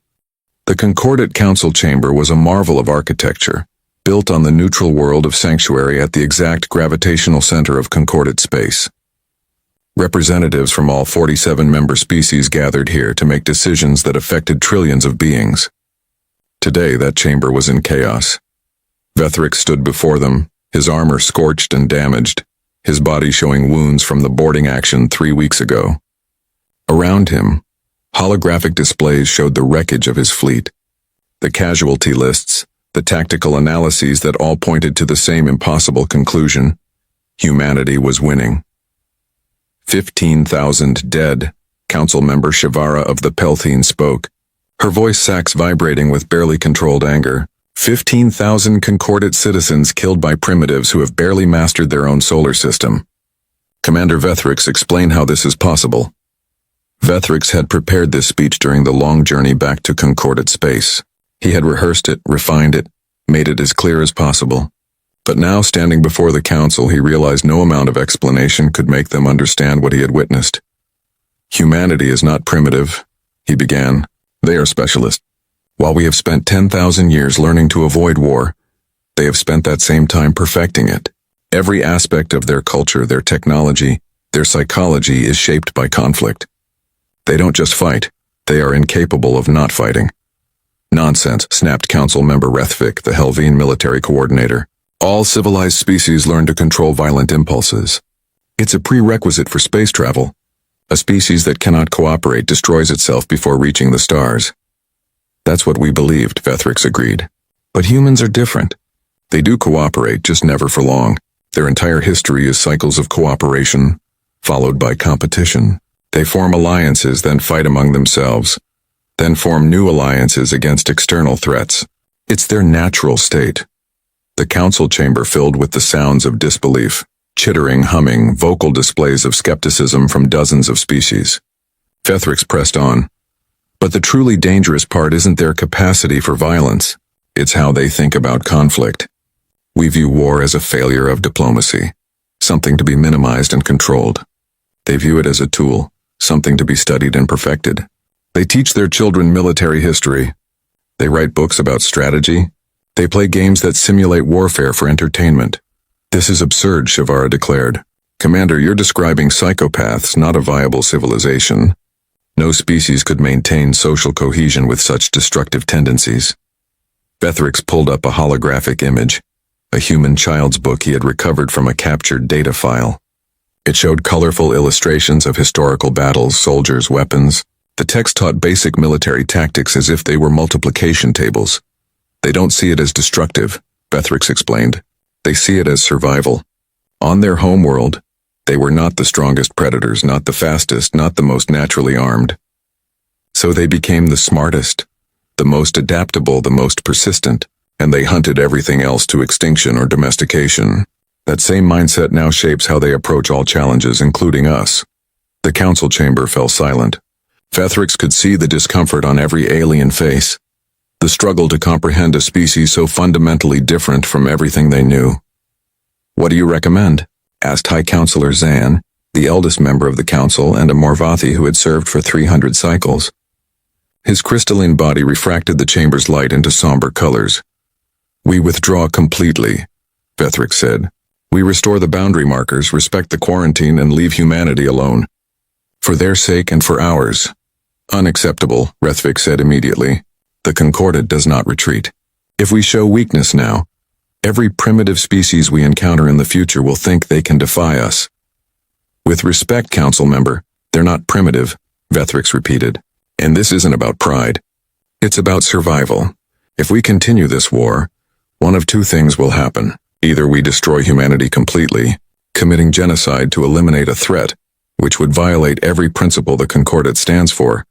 The Concordat Council chamber was a marvel of architecture, built on the neutral world of Sanctuary at the exact gravitational center of Concordat space. Representatives from all 47 member species gathered here to make decisions that affected trillions of beings. Today, that chamber was in chaos. Vethrix stood before them, his armor scorched and damaged, his body showing wounds from the boarding action 3 weeks ago. Around him, holographic displays showed the wreckage of his fleet. The casualty lists, the tactical analyses that all pointed to the same impossible conclusion: humanity was winning. 15,000 dead, Council member Shivara of the Pelthine spoke, her voice sax vibrating with barely controlled anger. 15,000 Concordat citizens killed by primitives who have barely mastered their own solar system. Commander Vethrix explained how this is possible. Vethrix had prepared this speech during the long journey back to Concordat space. He had rehearsed it, refined it, made it as clear as possible. But now, standing before the Council, he realized no amount of explanation could make them understand what he had witnessed. Humanity is not primitive, he began. They are specialists. While we have spent 10,000 years learning to avoid war, they have spent that same time perfecting it. Every aspect of their culture, their technology, their psychology is shaped by conflict. They don't just fight, they are incapable of not fighting. Nonsense, snapped Council member Rethvik, the Helvine military coordinator. All civilized species learn to control violent impulses. It's a prerequisite for space travel. A species that cannot cooperate destroys itself before reaching the stars. That's what we believed, Vethrix agreed. But humans are different. They do cooperate, just never for long. Their entire history is cycles of cooperation, followed by competition. They form alliances, then fight among themselves, then form new alliances against external threats. It's their natural state. The Council chamber filled with the sounds of disbelief, chittering, humming, vocal displays of skepticism from dozens of species. Vethrix pressed on. But the truly dangerous part isn't their capacity for violence. It's how they think about conflict. We view war as a failure of diplomacy, something to be minimized and controlled. They view it as a tool, something to be studied and perfected. They teach their children military history. They write books about strategy. They play games that simulate warfare for entertainment. This is absurd, Shivara declared. Commander, you're describing psychopaths, not a viable civilization. No species could maintain social cohesion with such destructive tendencies. Vethrix pulled up a holographic image, a human child's book he had recovered from a captured data file. It showed colorful illustrations of historical battles, soldiers, weapons. The text taught basic military tactics as if they were multiplication tables. They don't see it as destructive, Vethrix explained. They see it as survival. On their homeworld, they were not the strongest predators, not the fastest, not the most naturally armed. So they became the smartest, the most adaptable, the most persistent, and they hunted everything else to extinction or domestication. That same mindset now shapes how they approach all challenges, including us. The Council chamber fell silent. Vethrix could see the discomfort on every alien face, the struggle to comprehend a species so fundamentally different from everything they knew. What do you recommend? Asked High Counselor Zan, the eldest member of the Council and a Morvathi who had served for 300 cycles. His crystalline body refracted the chamber's light into somber colors. We withdraw completely, Vethrix said. We restore the boundary markers, respect the quarantine, and leave humanity alone. For their sake and for ours. Unacceptable, Rethvik said immediately. The Concordat does not retreat. If we show weakness now, Every primitive species we encounter in the future will think they can defy us. With respect, Council Member, they're not primitive, Vethrix repeated. And this isn't about pride. It's about survival. If we continue this war, one of two things will happen. Either we destroy humanity completely, committing genocide to eliminate a threat, which would violate every principle the Concordat stands for,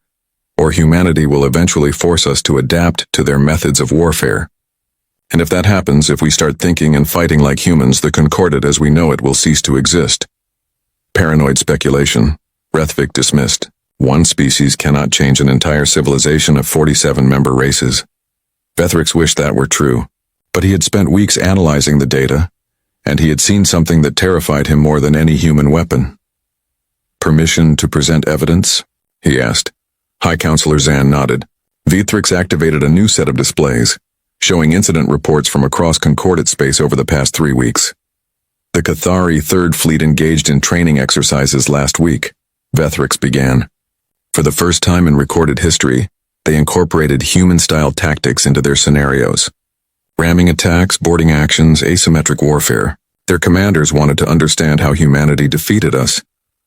or humanity will eventually force us to adapt to their methods of warfare. And if that happens, if we start thinking and fighting like humans, the Concordat as we know it will cease to exist. Paranoid speculation, Rethvik dismissed. One species cannot change an entire civilization of 47 member races. Vethrix wished that were true, but he had spent weeks analyzing the data, and he had seen something that terrified him more than any human weapon. Permission to present evidence? He asked. High Counselor Zan nodded. Vethrix activated a new set of displays, showing incident reports from across Concordat space over the past 3 weeks. The Cathari Third Fleet engaged in training exercises last week, Vethrix began. For the first time in recorded history, they incorporated human-style tactics into their scenarios. Ramming attacks, boarding actions, asymmetric warfare. Their commanders wanted to understand how humanity defeated us.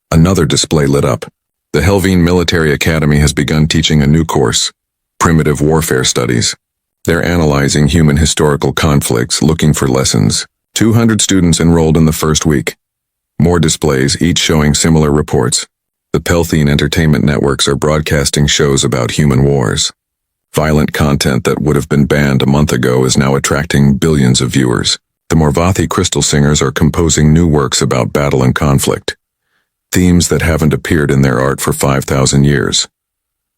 Another display lit up. The Helvine Military Academy has begun teaching a new course, Primitive Warfare Studies. They're analyzing human historical conflicts, looking for lessons. 200 students enrolled in the first week. More displays, each showing similar reports. The Pelthine entertainment networks are broadcasting shows about human wars. Violent content that would have been banned a month ago is now attracting billions of viewers. The Morvathi crystal singers are composing new works about battle and conflict. Themes that haven't appeared in their art for 5,000 years.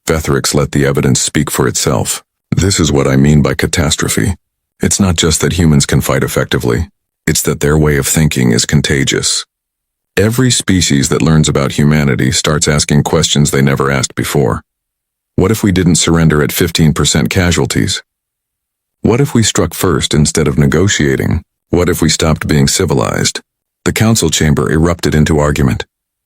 Vethrix let the evidence speak for itself. This is what I mean by catastrophe. It's not just that humans can fight effectively. It's that their way of thinking is contagious. Every species that learns about humanity starts asking questions they never asked before. What if we didn't surrender at 15% casualties? What if we struck first instead of negotiating? What if we stopped being civilized? The council chamber erupted into argument.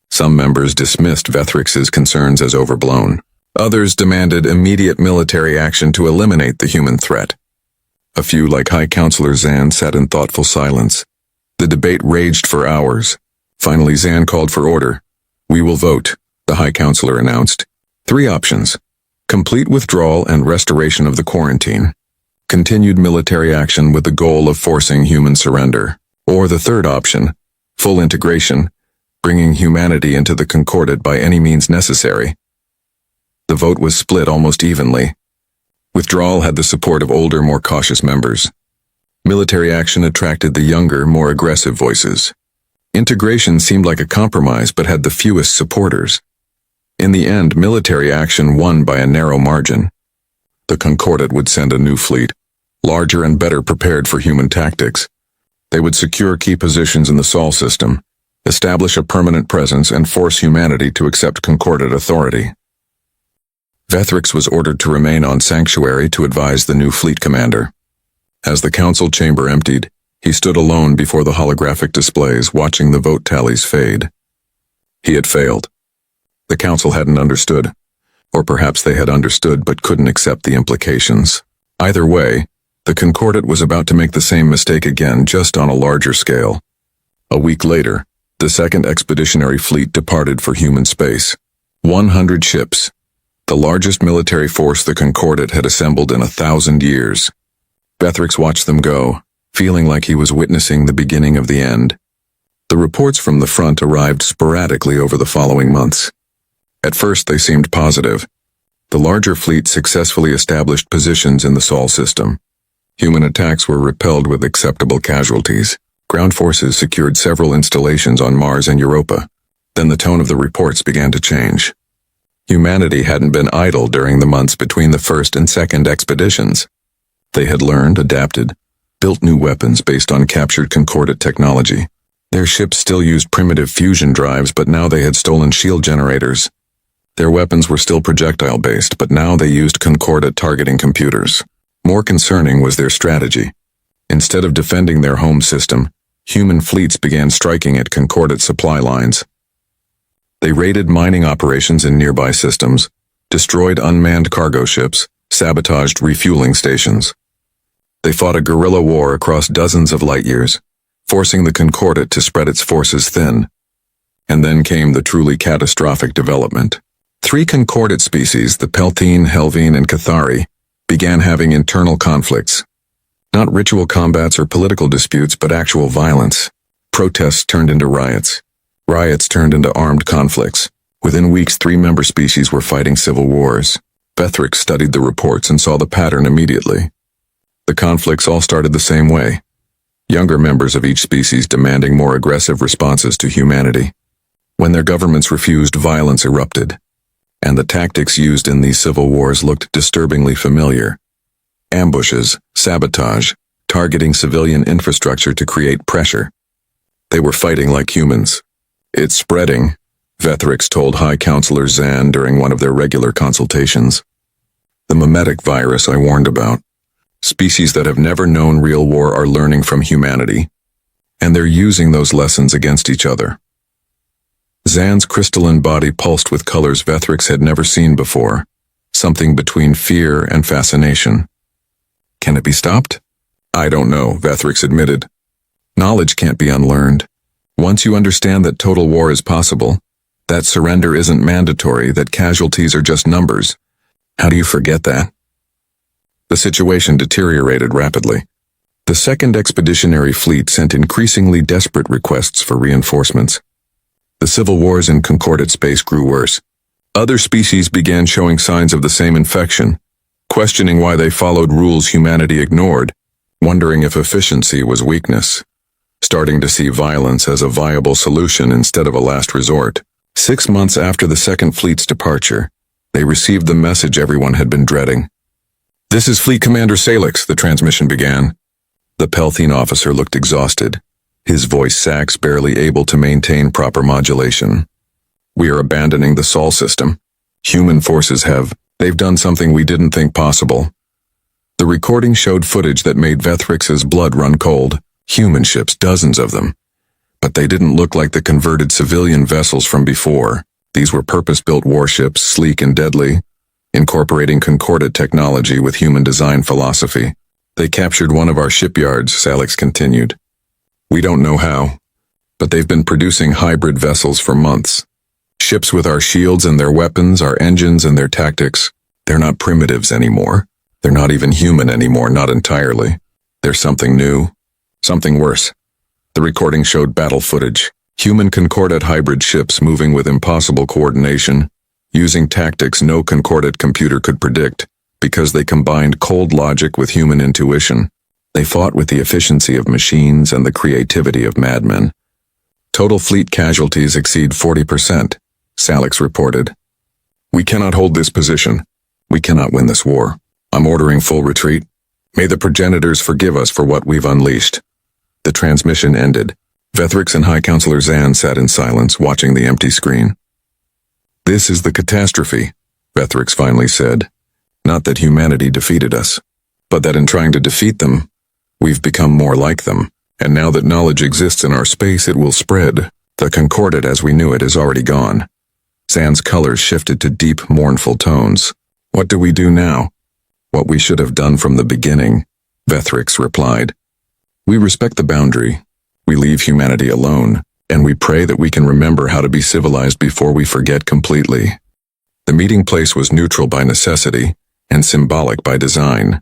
Some members dismissed Vethrix's concerns as overblown. Others demanded immediate military action to eliminate the human threat. A few, like High Counselor Zan, sat in thoughtful silence. The debate raged for hours. Finally, Zan called for order. We will vote, the High Counselor announced. 3 options. Complete withdrawal and restoration of the quarantine. Continued military action with the goal of forcing human surrender. Or the third option, full integration, bringing humanity into the Concordat by any means necessary. The vote was split almost evenly. Withdrawal had the support of older, more cautious members. Military action attracted the younger, more aggressive voices. Integration seemed like a compromise but had the fewest supporters. In the end, military action won by a narrow margin. The Concordat would send a new fleet, larger and better prepared for human tactics. They would secure key positions in the Sol system, establish a permanent presence, and force humanity to accept Concordat authority. Vethrix was ordered to remain on Sanctuary to advise the new fleet commander. As the council chamber emptied, he stood alone before the holographic displays, watching the vote tallies fade. He had failed. The council hadn't understood, or perhaps they had understood but couldn't accept the implications. Either way, the Concordat was about to make the same mistake again, just on a larger scale. A week later, the Second Expeditionary Fleet departed for human space. 100 ships. The largest military force the Concordat had assembled in 1,000 years. Vethrix watched them go, feeling like he was witnessing the beginning of the end. The reports from the front arrived sporadically over the following months. At first they seemed positive. The larger fleet successfully established positions in the Sol system. Human attacks were repelled with acceptable casualties. Ground forces secured several installations on Mars and Europa. Then the tone of the reports began to change. Humanity hadn't been idle during the months between the first and second expeditions. They had learned, adapted, built new weapons based on captured Concordat technology. Their ships still used primitive fusion drives, but now they had stolen shield generators. Their weapons were still projectile-based, but now they used Concordat targeting computers. More concerning was their strategy. Instead of defending their home system, human fleets began striking at Concordat supply lines. They raided mining operations in nearby systems, destroyed unmanned cargo ships, sabotaged refueling stations. They fought a guerrilla war across dozens of light years, forcing the Concordat to spread its forces thin. And then came the truly catastrophic development. 3 Concordat species, the Peltine, Helvine, and Cathari, began having internal conflicts. Not ritual combats or political disputes, but actual violence. Protests turned into riots. Riots turned into armed conflicts. Within weeks, 3 member species were fighting civil wars. Vethrix studied the reports and saw the pattern immediately. The conflicts all started the same way. Younger members of each species demanding more aggressive responses to humanity. When their governments refused, violence erupted. And the tactics used in these civil wars looked disturbingly familiar. Ambushes, sabotage, targeting civilian infrastructure to create pressure. They were fighting like humans. It's spreading, Vethrix told High Counselor Zan during one of their regular consultations. The mimetic virus I warned about. Species that have never known real war are learning from humanity, and they're using those lessons against each other. Zan's crystalline body pulsed with colors Vethrix had never seen before, something between fear and fascination. Can it be stopped? I don't know, Vethrix admitted. Knowledge can't be unlearned. Once you understand that total war is possible, that surrender isn't mandatory, that casualties are just numbers, how do you forget that? The situation deteriorated rapidly. The Second Expeditionary Fleet sent increasingly desperate requests for reinforcements. The civil wars in Concordat space grew worse. Other species began showing signs of the same infection, questioning why they followed rules humanity ignored, wondering if efficiency was weakness, starting to see violence as a viable solution instead of a last resort. 6 months after the Second Fleet's departure, they received the message everyone had been dreading. "This is Fleet Commander Salix," the transmission began. The Peltine officer looked exhausted, his voice sax barely able to maintain proper modulation. "We are abandoning the Sol system. Human forces they've done something we didn't think possible." The recording showed footage that made Vethrix's blood run cold. Human ships, dozens of them. But they didn't look like the converted civilian vessels from before. These were purpose-built warships, sleek and deadly, incorporating Concordat technology with human design philosophy. "They captured one of our shipyards," Salix continued. "We don't know how, but they've been producing hybrid vessels for months. Ships with our shields and their weapons, our engines and their tactics. They're not primitives anymore. They're not even human anymore, not entirely. There's something new, something worse." The recording showed battle footage. Human Concordat hybrid ships moving with impossible coordination, using tactics no Concordat computer could predict, because they combined cold logic with human intuition. They fought with the efficiency of machines and the creativity of madmen. "Total fleet casualties exceed 40%, Salix reported. "We cannot hold this position. We cannot win this war. I'm ordering full retreat. May the progenitors forgive us for what we've unleashed." The transmission ended. Vethrix and High Counselor Zan sat in silence, watching the empty screen. "This is the catastrophe," Vethrix finally said. "Not that humanity defeated us, but that in trying to defeat them, we've become more like them, and now that knowledge exists in our space, it will spread. The Concordat as we knew it is already gone." Zan's colors shifted to deep, mournful tones. "What do we do now?" "What we should have done from the beginning," Vethrix replied. "We respect the boundary. We leave humanity alone, and we pray that we can remember how to be civilized before we forget completely." The meeting place was neutral by necessity and symbolic by design.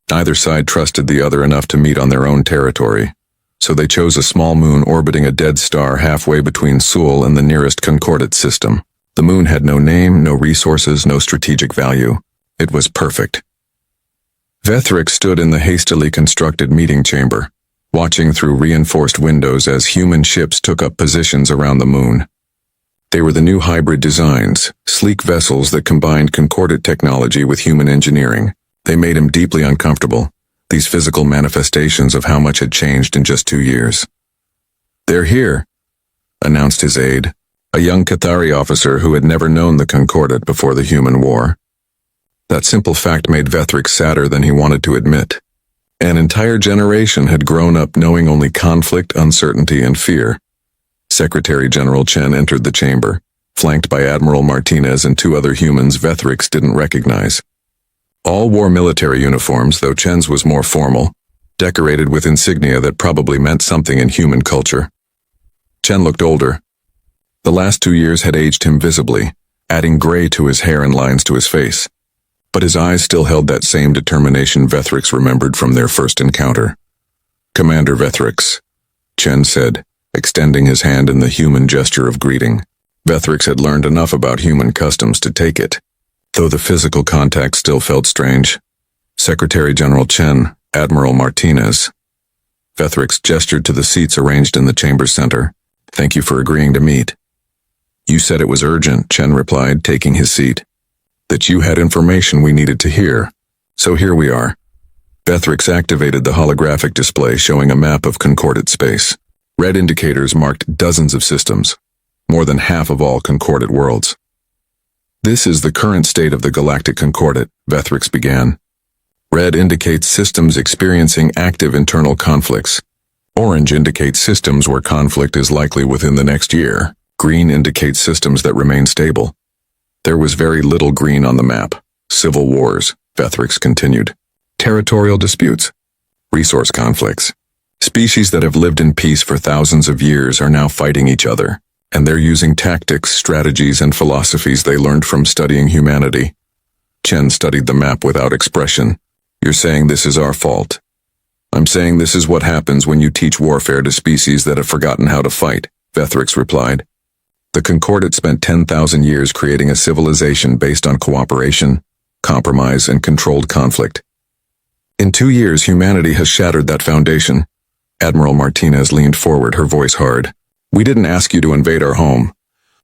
Neither side trusted the other enough to meet on their own territory, so they chose a small moon orbiting a dead star halfway between Sul and the nearest Concordat system. The moon had no name, no resources, no strategic value. It was perfect. Vethrix stood in the hastily constructed meeting chamber, watching through reinforced windows as human ships took up positions around the moon. They were the new hybrid designs, sleek vessels that combined Concordat technology with human engineering. They made him deeply uncomfortable, these physical manifestations of how much had changed in just 2 years. "They're here," announced his aide, a young Cathari officer who had never known the Concordat before the human war. That simple fact made Vethrix sadder than he wanted to admit. An entire generation had grown up knowing only conflict, uncertainty, and fear. Secretary General Chen entered the chamber, flanked by Admiral Martinez and 2 other humans Vethrix didn't recognize. All wore military uniforms, though Chen's was more formal, decorated with insignia that probably meant something in human culture. Chen looked older. The last 2 years had aged him visibly, adding gray to his hair and lines to his face. But his eyes still held that same determination Vethrix remembered from their first encounter. "Commander Vethrix," Chen said, extending his hand in the human gesture of greeting. Vethrix had learned enough about human customs to take it, though the physical contact still felt strange. "Secretary General Chen, Admiral Martinez." Vethrix gestured to the seats arranged in the chamber's center. "Thank you for agreeing to meet." "You said it was urgent," Chen replied, taking his seat. "That you had information we needed to hear. So here we are." Vethrix activated the holographic display showing a map of concordate space. Red indicators marked dozens of systems, more than half of all concordate worlds. "This is the current state of the galactic concordate," Vethrix began. Red indicates systems experiencing active internal conflicts. Orange indicates systems where conflict is likely within the next year. Green indicates systems that remain stable. There was very little green on the map. Civil wars, Vethrix continued. Territorial disputes. Resource conflicts. Species that have lived in peace for thousands of years are now fighting each other, and they're using tactics, strategies, and philosophies they learned from studying humanity. Chen studied the map without expression. "You're saying this is our fault." "I'm saying this is what happens when you teach warfare to species that have forgotten how to fight," Vethrix replied. The Concordate spent 10,000 years creating a civilization based on cooperation, compromise, and controlled conflict. In 2 years, humanity has shattered that foundation. Admiral Martinez leaned forward, her voice hard. "We didn't ask you to invade our home.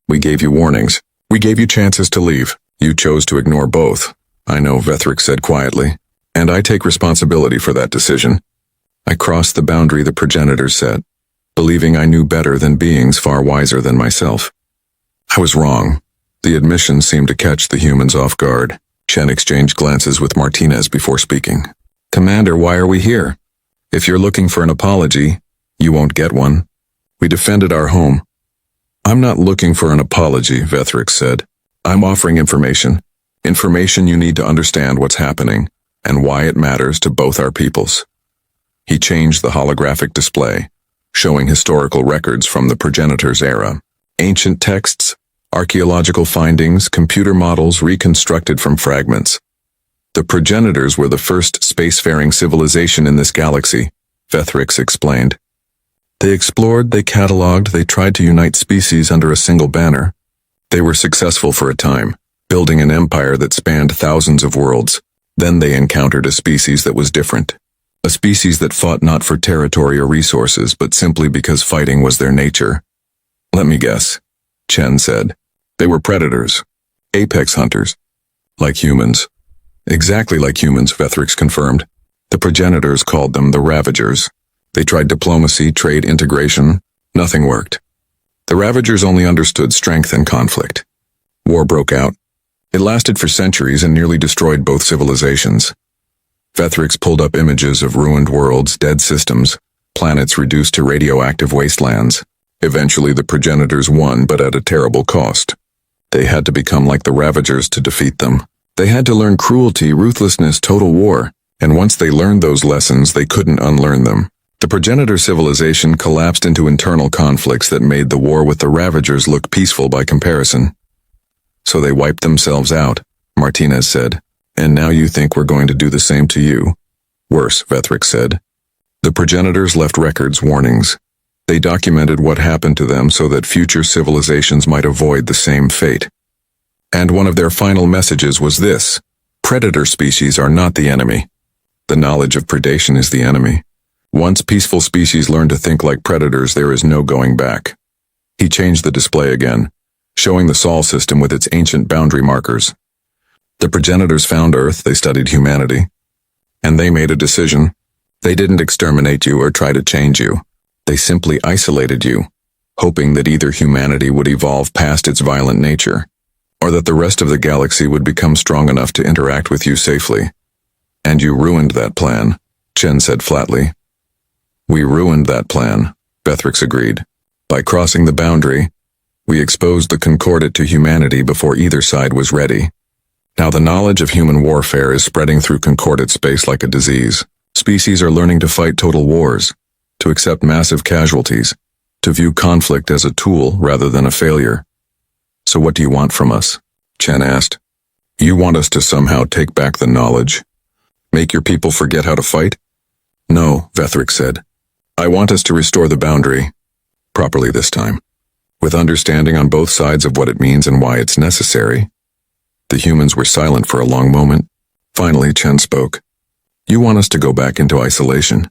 We gave you warnings. We gave you chances to leave. You chose to ignore both." "I know," Vethrix said quietly, "and I take responsibility for that decision. I crossed the boundary the progenitors set, believing I knew better than beings far wiser than myself. I was wrong." The admission seemed to catch the humans off guard. Chen exchanged glances with Martinez before speaking. "Commander, why are we here? If you're looking for an apology, you won't get one. We defended our home." "I'm not looking for an apology," Vethrix said. "I'm offering information. Information you need to understand what's happening, and why it matters to both our peoples." He changed the holographic display, showing historical records from the progenitors' era. Ancient texts, archaeological findings, computer models reconstructed from fragments. The progenitors were the first spacefaring civilization in this galaxy, Vethrix explained. They explored, they cataloged, they tried to unite species under a single banner. They were successful for a time, building an empire that spanned thousands of worlds. Then they encountered a species that was different. A species that fought not for territory or resources, but simply because fighting was their nature. "Let me guess," Chen said. "They were predators. Apex hunters. Like humans." "Exactly like humans," Vethrix confirmed. The progenitors called them the Ravagers. They tried diplomacy, trade, integration. Nothing worked. The Ravagers only understood strength and conflict. War broke out. It lasted for centuries and nearly destroyed both civilizations. Vethrix pulled up images of ruined worlds, dead systems, planets reduced to radioactive wastelands. Eventually the progenitors won, but at a terrible cost. They had to become like the Ravagers to defeat them. They had to learn cruelty, ruthlessness, total war, and once they learned those lessons, they couldn't unlearn them. The progenitor civilization collapsed into internal conflicts that made the war with the Ravagers look peaceful by comparison. "So they wiped themselves out," Martinez said. "And now you think we're going to do the same to you?" "Worse," Vethrix said. The progenitors left records, warnings. They documented what happened to them so that future civilizations might avoid the same fate. And one of their final messages was this: predator species are not the enemy. The knowledge of predation is the enemy. Once peaceful species learn to think like predators, there is no going back. He changed the display again, showing the Sol system with its ancient boundary markers. The progenitors found Earth, they studied humanity. And they made a decision. They didn't exterminate you or try to change you. They simply isolated you, hoping that either humanity would evolve past its violent nature, or that the rest of the galaxy would become strong enough to interact with you safely. And you ruined that plan, Chen said flatly. "We ruined that plan," Vethrix agreed. "By crossing the boundary, we exposed the Concordate to humanity before either side was ready. Now the knowledge of human warfare is spreading through concordate space like a disease. Species are learning to fight total wars, to accept massive casualties, to view conflict as a tool rather than a failure. So what do you want from us? Chen asked. You want us to somehow take back the knowledge? Make your people forget how to fight? No, Vethric said. I want us to restore the boundary. Properly this time. With understanding on both sides of what it means and why it's necessary. The humans were silent for a long moment. Finally, Chen spoke. You want us to go back into isolation,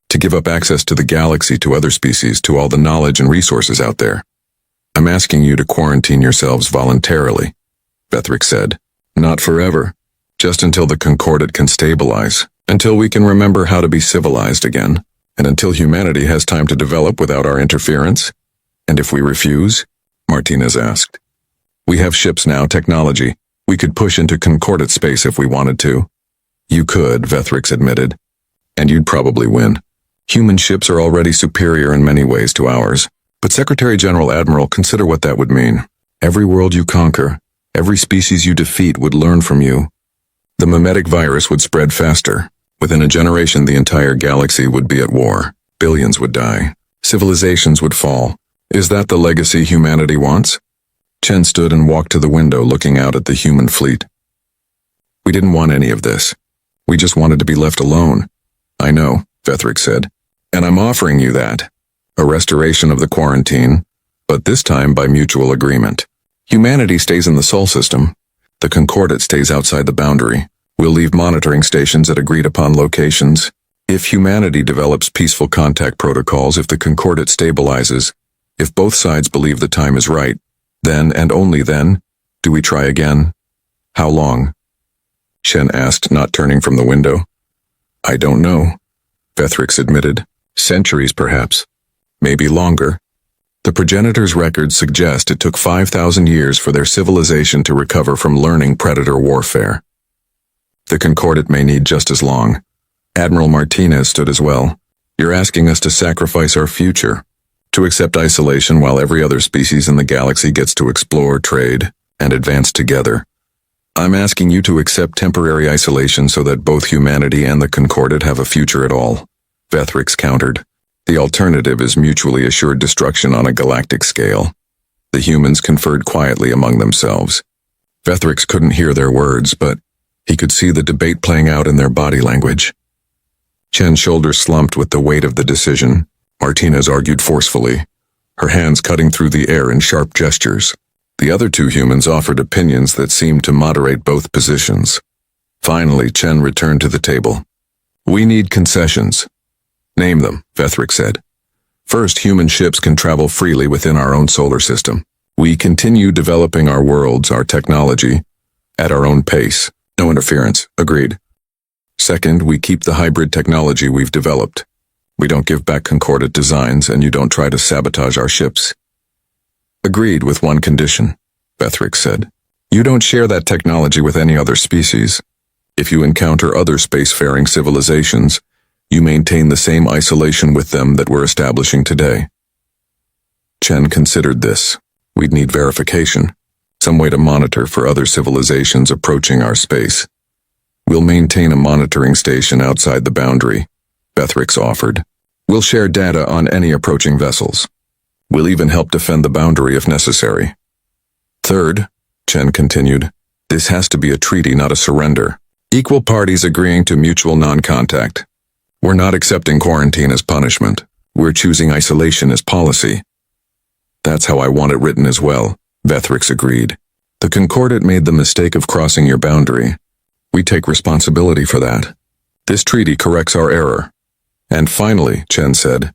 to give up access to the galaxy, to other species, to all the knowledge and resources out there. I'm asking you to quarantine yourselves voluntarily, Vethric said. Not forever, just until the concordate can stabilize, until we can remember how to be civilized again, and until humanity has time to develop without our interference. And if we refuse? Martinez asked. We have ships now, technology. We could push into concordate space if we wanted to. You could, Vethric admitted. And you'd probably win. Human ships are already superior in many ways to ours. But Secretary General Admiral, consider what that would mean. Every world you conquer, every species you defeat would learn from you. The mimetic virus would spread faster. Within a generation, the entire galaxy would be at war. Billions would die. Civilizations would fall. Is that the legacy humanity wants? Chen stood and walked to the window, looking out at the human fleet. We didn't want any of this. We just wanted to be left alone. I know, Vethric said. And I'm offering you that. A restoration of the quarantine, but this time by mutual agreement. Humanity stays in the Sol system. The concordate stays outside the boundary. We'll leave monitoring stations at agreed-upon locations. If humanity develops peaceful contact protocols, if the concordate stabilizes, if both sides believe the time is right, then and only then, do we try again? How long? Shen asked, not turning from the window. I don't know, Vethric admitted. Centuries, perhaps. Maybe longer. The progenitors' records suggest it took 5,000 years for their civilization to recover from learning predator warfare. The concordate may need just as long. Admiral Martinez stood as well. You're asking us to sacrifice our future, to accept isolation while every other species in the galaxy gets to explore, trade, and advance together. I'm asking you to accept temporary isolation so that both humanity and the concordate have a future at all. Vethric countered. The alternative is mutually assured destruction on a galactic scale. The humans conferred quietly among themselves. Vethric couldn't hear their words, but he could see the debate playing out in their body language. Chen's shoulders slumped with the weight of the decision. Martinez argued forcefully, her hands cutting through the air in sharp gestures. The other two humans offered opinions that seemed to moderate both positions. Finally, Chen returned to the table. We need concessions. Name them, Vethric said. First, human ships can travel freely within our own solar system. We continue developing our worlds, our technology, at our own pace. No interference. Agreed. Second, we keep the hybrid technology we've developed. We don't give back concordate designs, and you don't try to sabotage our ships. Agreed, with one condition, Vethric said. You don't share that technology with any other species. If you encounter other spacefaring civilizations, you maintain the same isolation with them that we're establishing today. Chen considered this. We'd need verification, some way to monitor for other civilizations approaching our space. We'll maintain a monitoring station outside the boundary, Vethric offered. We'll share data on any approaching vessels. We'll even help defend the boundary if necessary. Third, Chen continued, this has to be a treaty, not a surrender. Equal parties agreeing to mutual non-contact. We're not accepting quarantine as punishment. We're choosing isolation as policy. That's how I want it written as well, Vethric agreed. The concordate made the mistake of crossing your boundary. We take responsibility for that. This treaty corrects our error. And finally, Chen said,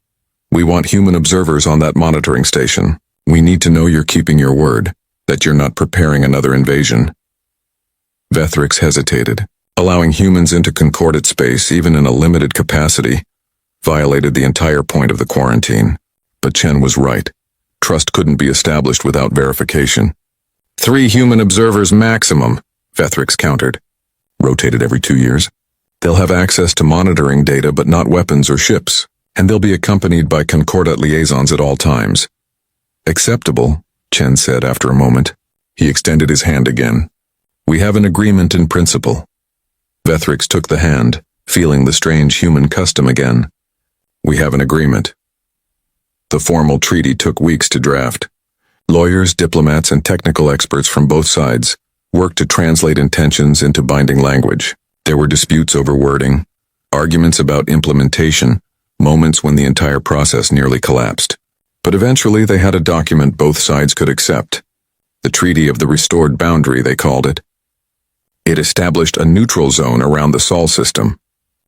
we want human observers on that monitoring station. We need to know you're keeping your word, that you're not preparing another invasion. Vethric hesitated. Allowing humans into concordate space, even in a limited capacity, violated the entire point of the quarantine. But Chen was right. Trust couldn't be established without verification. 3 human observers maximum, Vethric countered. Rotated every 2 years. They'll have access to monitoring data but not weapons or ships, and they'll be accompanied by concordate liaisons at all times. Acceptable, Chen said after a moment. He extended his hand again. We have an agreement in principle. Vethrix took the hand, feeling the strange human custom again. We have an agreement. The formal treaty took weeks to draft. Lawyers, diplomats, and technical experts from both sides worked to translate intentions into binding language. There were disputes over wording, arguments about implementation, moments when the entire process nearly collapsed. But eventually they had a document both sides could accept. The Treaty of the Restored Boundary, they called it. It established a neutral zone around the Sol system.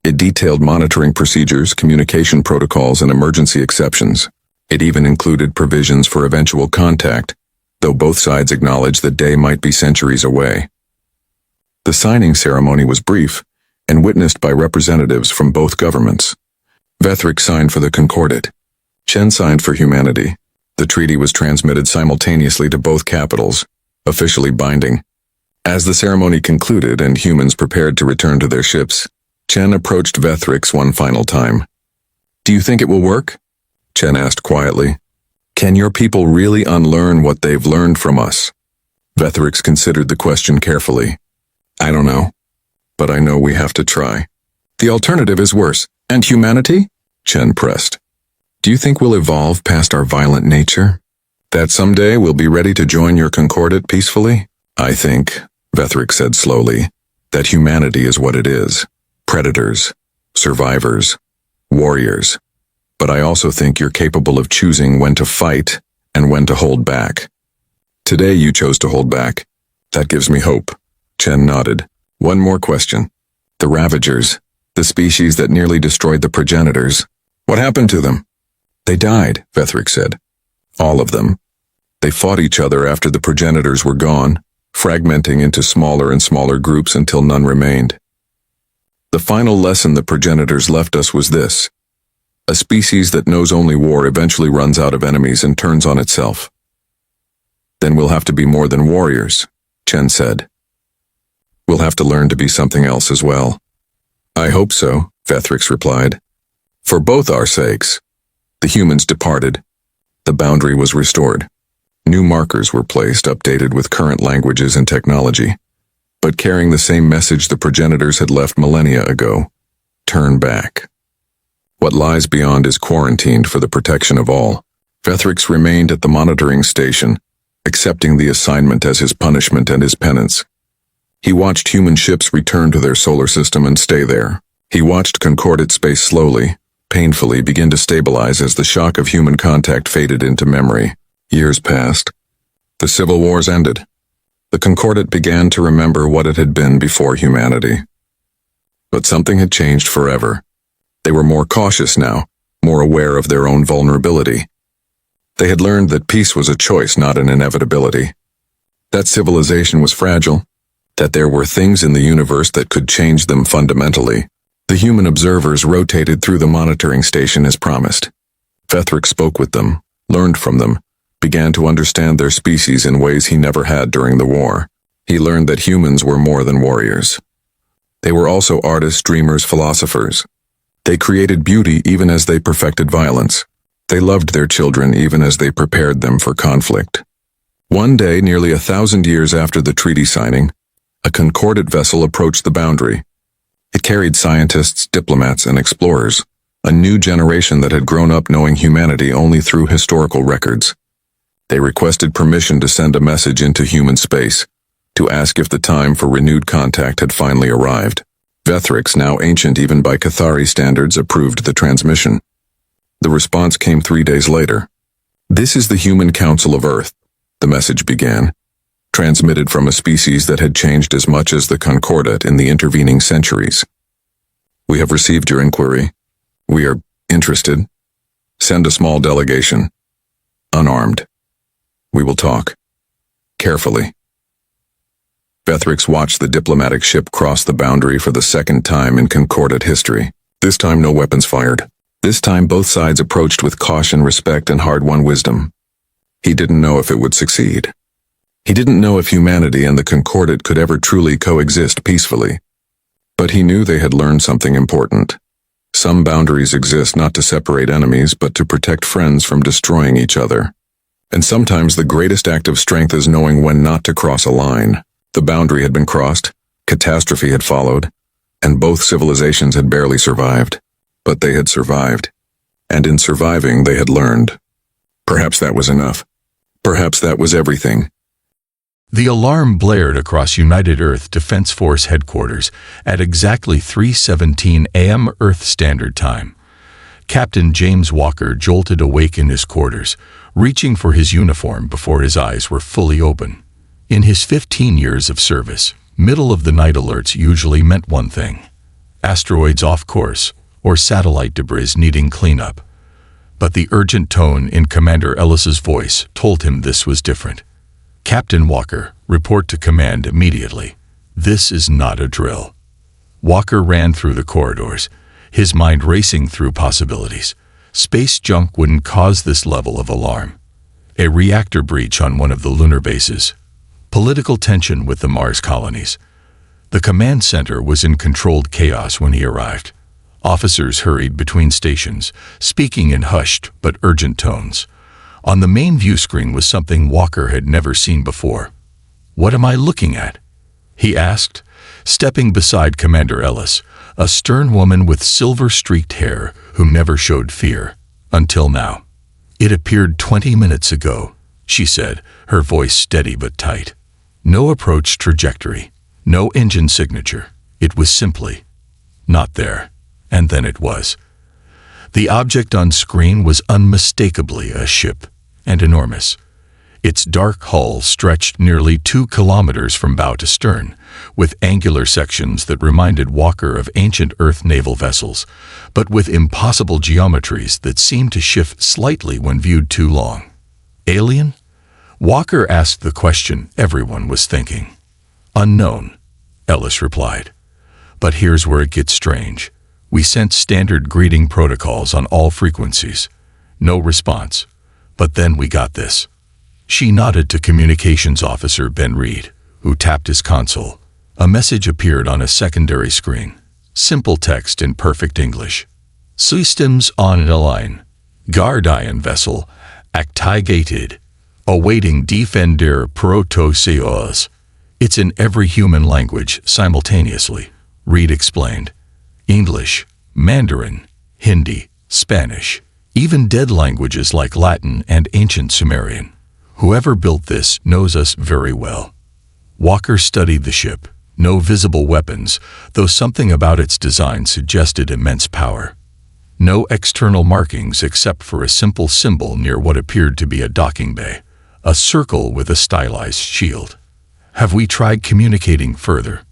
It detailed monitoring procedures, communication protocols, and emergency exceptions. It even included provisions for eventual contact, though both sides acknowledged the day might be centuries away. The signing ceremony was brief and witnessed by representatives from both governments. Vethrix signed for the Concordat. Chen signed for humanity. The treaty was transmitted simultaneously to both capitals, officially binding. As the ceremony concluded and humans prepared to return to their ships, Chen approached Vethrix one final time. "Do you think it will work?" Chen asked quietly. "Can your people really unlearn what they've learned from us?" Vethrix considered the question carefully. "I don't know, but I know we have to try." "The alternative is worse. And humanity?" Chen pressed. "Do you think we'll evolve past our violent nature? That someday we'll be ready to join your Concordat peacefully?" "I think," Vethrix said slowly, "that humanity is what it is. Predators, survivors, warriors. But I also think you're capable of choosing when to fight and when to hold back. Today you chose to hold back. That gives me hope." Chen nodded. "One more question. The Ravagers, the species that nearly destroyed the progenitors. What happened to them?" "They died," Vethrix said. "All of them. They fought each other after the progenitors were gone, fragmenting into smaller and smaller groups until none remained. The final lesson the progenitors left us was this. A species that knows only war eventually runs out of enemies and turns on itself." "Then we'll have to be more than warriors," Chen said. "We'll have to learn to be something else as well." "I hope so," Vethrix replied. "For both our sakes." The humans departed. The boundary was restored. New markers were placed, updated with current languages and technology, but carrying the same message the progenitors had left millennia ago. Turn back. What lies beyond is quarantined for the protection of all. Vethrix remained at the monitoring station, accepting the assignment as his punishment and his penance. He watched human ships return to their solar system and stay there. He watched Concordat space slowly, painfully begin to stabilize as the shock of human contact faded into memory. Years passed. The civil wars ended. The Concordat began to remember what it had been before humanity. But something had changed forever. They were more cautious now, more aware of their own vulnerability. They had learned that peace was a choice, not an inevitability. That civilization was fragile, that there were things in the universe that could change them fundamentally. The human observers rotated through the monitoring station as promised. Vethrix spoke with them, learned from them, began to understand their species in ways he never had during the war. He learned that humans were more than warriors. They were also artists, dreamers, philosophers. They created beauty even as they perfected violence. They loved their children even as they prepared them for conflict. One day, nearly 1,000 years after the treaty signing, a Concordat vessel approached the boundary. It carried scientists, diplomats, and explorers, a new generation that had grown up knowing humanity only through historical records. They requested permission to send a message into human space, to ask if the time for renewed contact had finally arrived. Vethrix, now ancient even by Cathari standards, approved the transmission. The response came 3 days later. "This is the Human Council of Earth," the message began, transmitted from a species that had changed as much as the Concordat in the intervening centuries. "We have received your inquiry. We are interested. Send a small delegation. Unarmed. We will talk. Carefully." Vethrix watched the diplomatic ship cross the boundary for the second time in Concordat history. This time no weapons fired. This time both sides approached with caution, respect, and hard-won wisdom. He didn't know if it would succeed. He didn't know if humanity and the Concordat could ever truly coexist peacefully. But he knew they had learned something important. Some boundaries exist not to separate enemies, but to protect friends from destroying each other. And sometimes the greatest act of strength is knowing when not to cross a line. The boundary had been crossed, catastrophe had followed, and both civilizations had barely survived. But they had survived, and in surviving they had learned. Perhaps that was enough. Perhaps that was everything. The alarm blared across United Earth Defense Force headquarters at exactly 3:17 a.m. Earth Standard Time. Captain James Walker jolted awake in his quarters, reaching for his uniform before his eyes were fully open. In his 15 years of service, middle-of-the-night alerts usually meant one thing: asteroids off course or satellite debris needing cleanup. But the urgent tone in Commander Ellis's voice told him this was different. "Captain Walker, report to command immediately. This is not a drill." Walker ran through the corridors, his mind racing through possibilities. Space junk wouldn't cause this level of alarm. A reactor breach on one of the lunar bases. Political tension with the Mars colonies. The command center was in controlled chaos when he arrived. Officers hurried between stations, speaking in hushed but urgent tones. On the main view screen was something Walker had never seen before. "What am I looking at?" he asked, stepping beside Commander Ellis, a stern woman with silver-streaked hair who never showed fear, until now. "It appeared 20 minutes ago," she said, her voice steady but tight. No approach trajectory, no engine signature. It was simply not there. And then it was. The object on screen was unmistakably a ship, and enormous. Its dark hull stretched nearly 2 kilometers from bow to stern, with angular sections that reminded Walker of ancient Earth naval vessels, but with impossible geometries that seemed to shift slightly when viewed too long. Alien? Walker asked the question everyone was thinking. "Unknown," Ellis replied. "But here's where it gets strange. We sent standard greeting protocols on all frequencies. No response. But then we got this." She nodded to Communications Officer Ben Reed, who tapped his console. A message appeared on a secondary screen. Simple text in perfect English. "Systems online. Guardian vessel activated. Awaiting defender protocols." It's in every human language simultaneously, Reed explained. English, Mandarin, Hindi, Spanish, even dead languages like Latin and ancient Sumerian. Whoever built this knows us very well. Walker studied the ship. No visible weapons, though something about its design suggested immense power. No external markings except for a simple symbol near what appeared to be a docking bay, a circle with a stylized shield. "Have we tried communicating further?"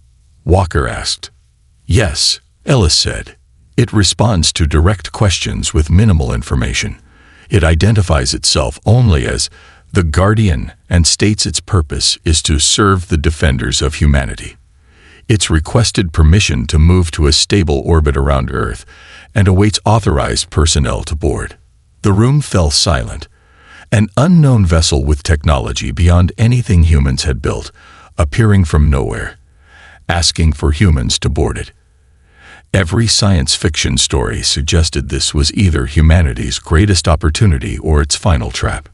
Walker asked. "Yes," Ellis said. "It responds to direct questions with minimal information. It identifies itself only as the Guardian and states its purpose is to serve the defenders of humanity. It's requested permission to move to a stable orbit around Earth and awaits authorized personnel to board." The room fell silent. An unknown vessel with technology beyond anything humans had built, appearing from nowhere, asking for humans to board it. Every science fiction story suggested this was either humanity's greatest opportunity or its final trap.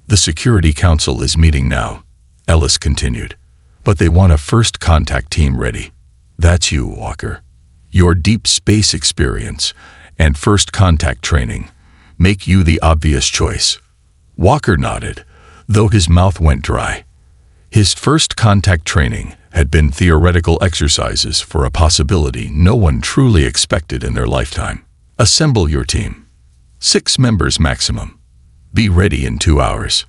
"The Security Council is meeting now," Ellis continued. "But they want a first contact team ready. That's you, Walker. Your deep space experience and first contact training make you the obvious choice." Walker nodded, though his mouth went dry. His first contact training had been theoretical exercises for a possibility no one truly expected in their lifetime. "Assemble your team. 6 members maximum. Be ready in 2 hours."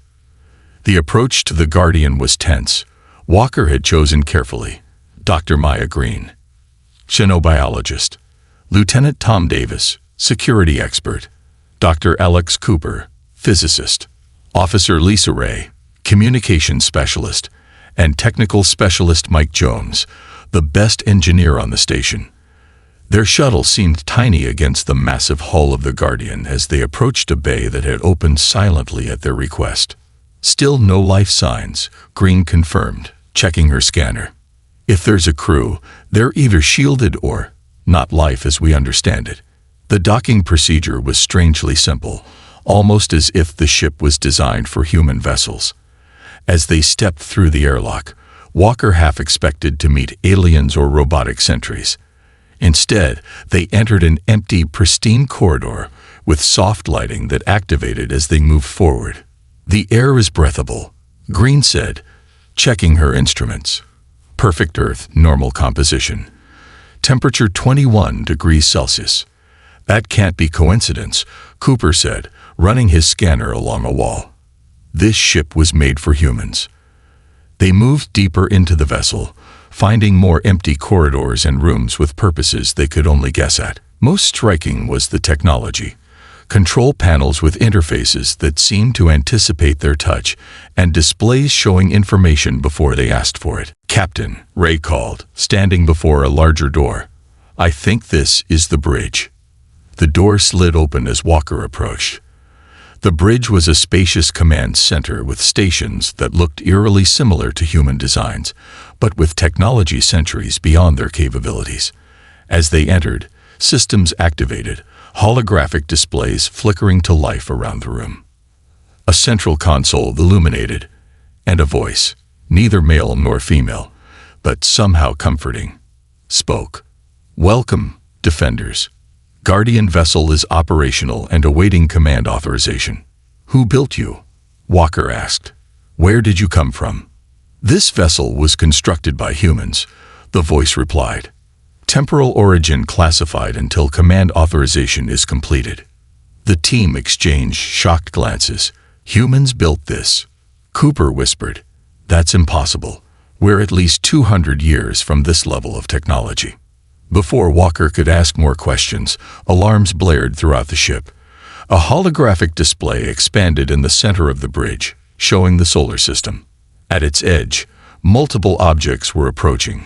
The approach to the Guardian was tense. Walker had chosen carefully. Dr. Maya Green, xenobiologist. Lieutenant Tom Davis, security expert. Dr. Alex Cooper, physicist. Officer Lisa Ray, communications specialist. And technical specialist Mike Jones, the best engineer on the station. Their shuttle seemed tiny against the massive hull of the Guardian as they approached a bay that had opened silently at their request. Still no life signs, Green confirmed, checking her scanner. "If there's a crew, they're either shielded or not life as we understand it." The docking procedure was strangely simple, almost as if the ship was designed for human vessels. As they stepped through the airlock, Walker half expected to meet aliens or robotic sentries. Instead, they entered an empty, pristine corridor with soft lighting that activated as they moved forward. "The air is breathable," Green said, checking her instruments. "Perfect Earth, normal composition. Temperature 21 degrees Celsius. "That can't be coincidence," Cooper said, running his scanner along a wall. "This ship was made for humans." They moved deeper into the vessel, finding more empty corridors and rooms with purposes they could only guess at. Most striking was the technology. Control panels with interfaces that seemed to anticipate their touch, and displays showing information before they asked for it. "Captain," Ray called, standing before a larger door. "I think this is the bridge." The door slid open as Walker approached. The bridge was a spacious command center with stations that looked eerily similar to human designs, but with technology centuries beyond their capabilities. As they entered, systems activated, holographic displays flickering to life around the room. A central console illuminated, and a voice, neither male nor female, but somehow comforting, spoke. "Welcome, Defenders. Guardian vessel is operational and awaiting command authorization." "Who built you?" Walker asked. "Where did you come from?" "This vessel was constructed by humans," the voice replied. "Temporal origin classified until command authorization is completed." The team exchanged shocked glances. "Humans built this," Cooper whispered. "That's impossible. We're at least 200 years from this level of technology." Before Walker could ask more questions, alarms blared throughout the ship. A holographic display expanded in the center of the bridge, showing the solar system. At its edge, multiple objects were approaching.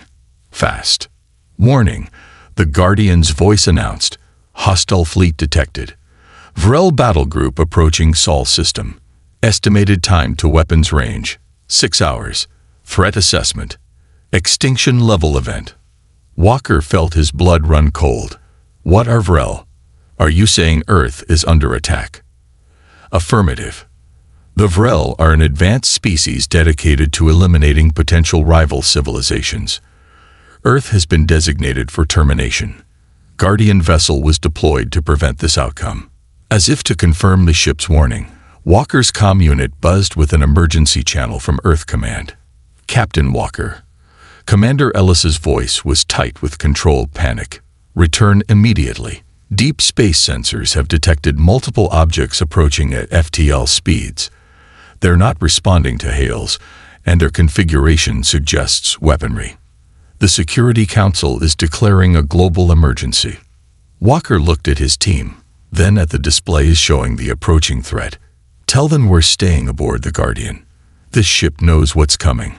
Fast. "Warning," the Guardian's voice announced. "Hostile fleet detected. Vrel battle group approaching Sol system. Estimated time to weapons range, 6 hours. Threat assessment. Extinction level event." Walker felt his blood run cold. "What are Vrel? Are you saying Earth is under attack?" "Affirmative. The Vrel are an advanced species dedicated to eliminating potential rival civilizations. Earth has been designated for termination. Guardian vessel was deployed to prevent this outcome." As if to confirm the ship's warning, Walker's comm unit buzzed with an emergency channel from Earth Command. "Captain Walker." Commander Ellis's voice was tight with controlled panic. "Return immediately. Deep space sensors have detected multiple objects approaching at FTL speeds. They're not responding to hails, and their configuration suggests weaponry. The Security Council is declaring a global emergency." Walker looked at his team, then at the displays showing the approaching threat. "Tell them we're staying aboard the Guardian. This ship knows what's coming,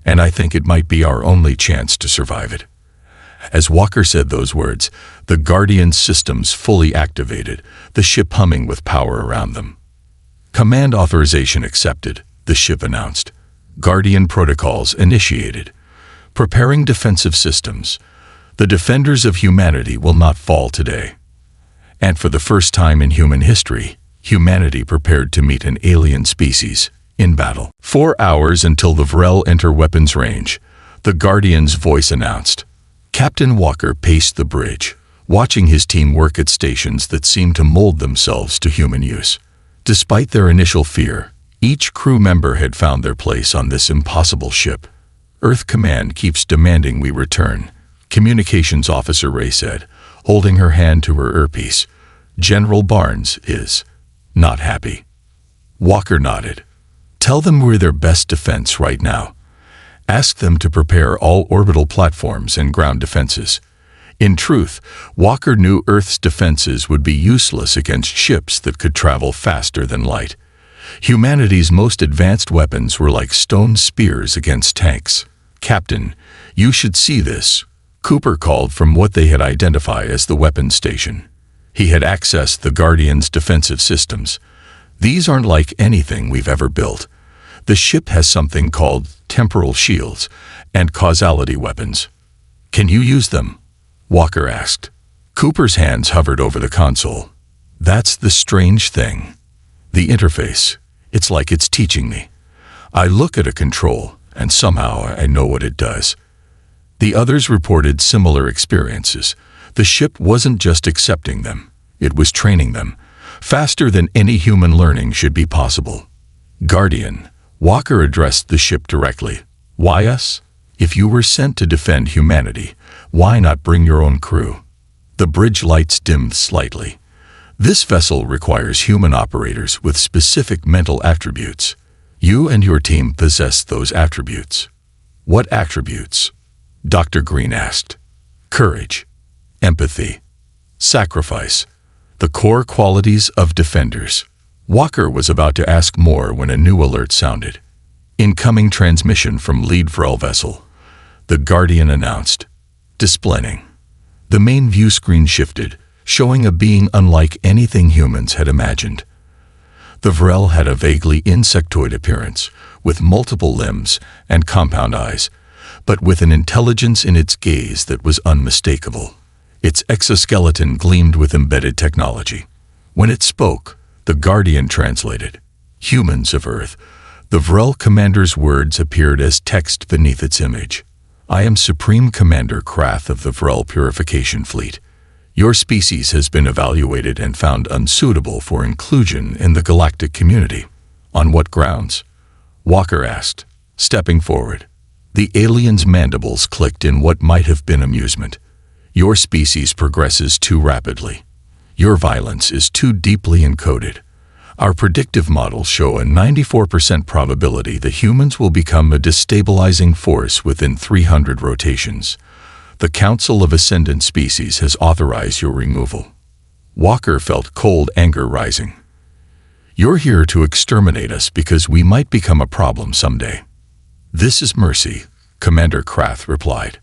and I think it might be our only chance to survive it." As Walker said those words, the Guardian's systems fully activated, the ship humming with power around them. "Command authorization accepted," the ship announced. "Guardian protocols initiated. Preparing defensive systems. The defenders of humanity will not fall today." And for the first time in human history, humanity prepared to meet an alien species in battle. 4 hours until the Vrel enter weapons range, the Guardian's voice announced. Captain Walker paced the bridge, watching his team work at stations that seemed to mold themselves to human use. Despite their initial fear, each crew member had found their place on this impossible ship. "Earth Command keeps demanding we return," Communications Officer Ray said, holding her hand to her earpiece. "General Barnes is not happy." Walker nodded. "Tell them we're their best defense right now. Ask them to prepare all orbital platforms and ground defenses." In truth, Walker knew Earth's defenses would be useless against ships that could travel faster than light. Humanity's most advanced weapons were like stone spears against tanks. "Captain, you should see this," Cooper called from what they had identified as the weapons station. He had accessed the Guardian's defensive systems. "These aren't like anything we've ever built. The ship has something called temporal shields and causality weapons." "Can you use them?" Walker asked. Cooper's hands hovered over the console. "That's the strange thing. The interface, it's like it's teaching me. I look at a control, and somehow I know what it does." The others reported similar experiences. The ship wasn't just accepting them, it was training them, faster than any human learning should be possible. "Guardian," Walker addressed the ship directly. "Why us? If you were sent to defend humanity, why not bring your own crew?" The bridge lights dimmed slightly. "This vessel requires human operators with specific mental attributes. You and your team possess those attributes." "What attributes?" Dr. Green asked. "Courage, empathy, sacrifice, the core qualities of defenders." Walker was about to ask more when a new alert sounded. "Incoming transmission from lead Vrel vessel," the Guardian announced. Displaying. The main view screen shifted, showing a being unlike anything humans had imagined. The Vrel had a vaguely insectoid appearance, with multiple limbs and compound eyes, but with an intelligence in its gaze that was unmistakable. Its exoskeleton gleamed with embedded technology. When it spoke, the Guardian translated. "Humans of Earth." The Vrel commander's words appeared as text beneath its image. "I am Supreme Commander Krath of the Vrel Purification Fleet. Your species has been evaluated and found unsuitable for inclusion in the galactic community." "On what grounds?" Walker asked, stepping forward. The alien's mandibles clicked in what might have been amusement. "Your species progresses too rapidly. Your violence is too deeply encoded. Our predictive models show a 94% probability that humans will become a destabilizing force within 300 rotations. The Council of Ascendant Species has authorized your removal." Walker felt cold anger rising. "You're here to exterminate us because we might become a problem someday." "This is mercy," Commander Krath replied.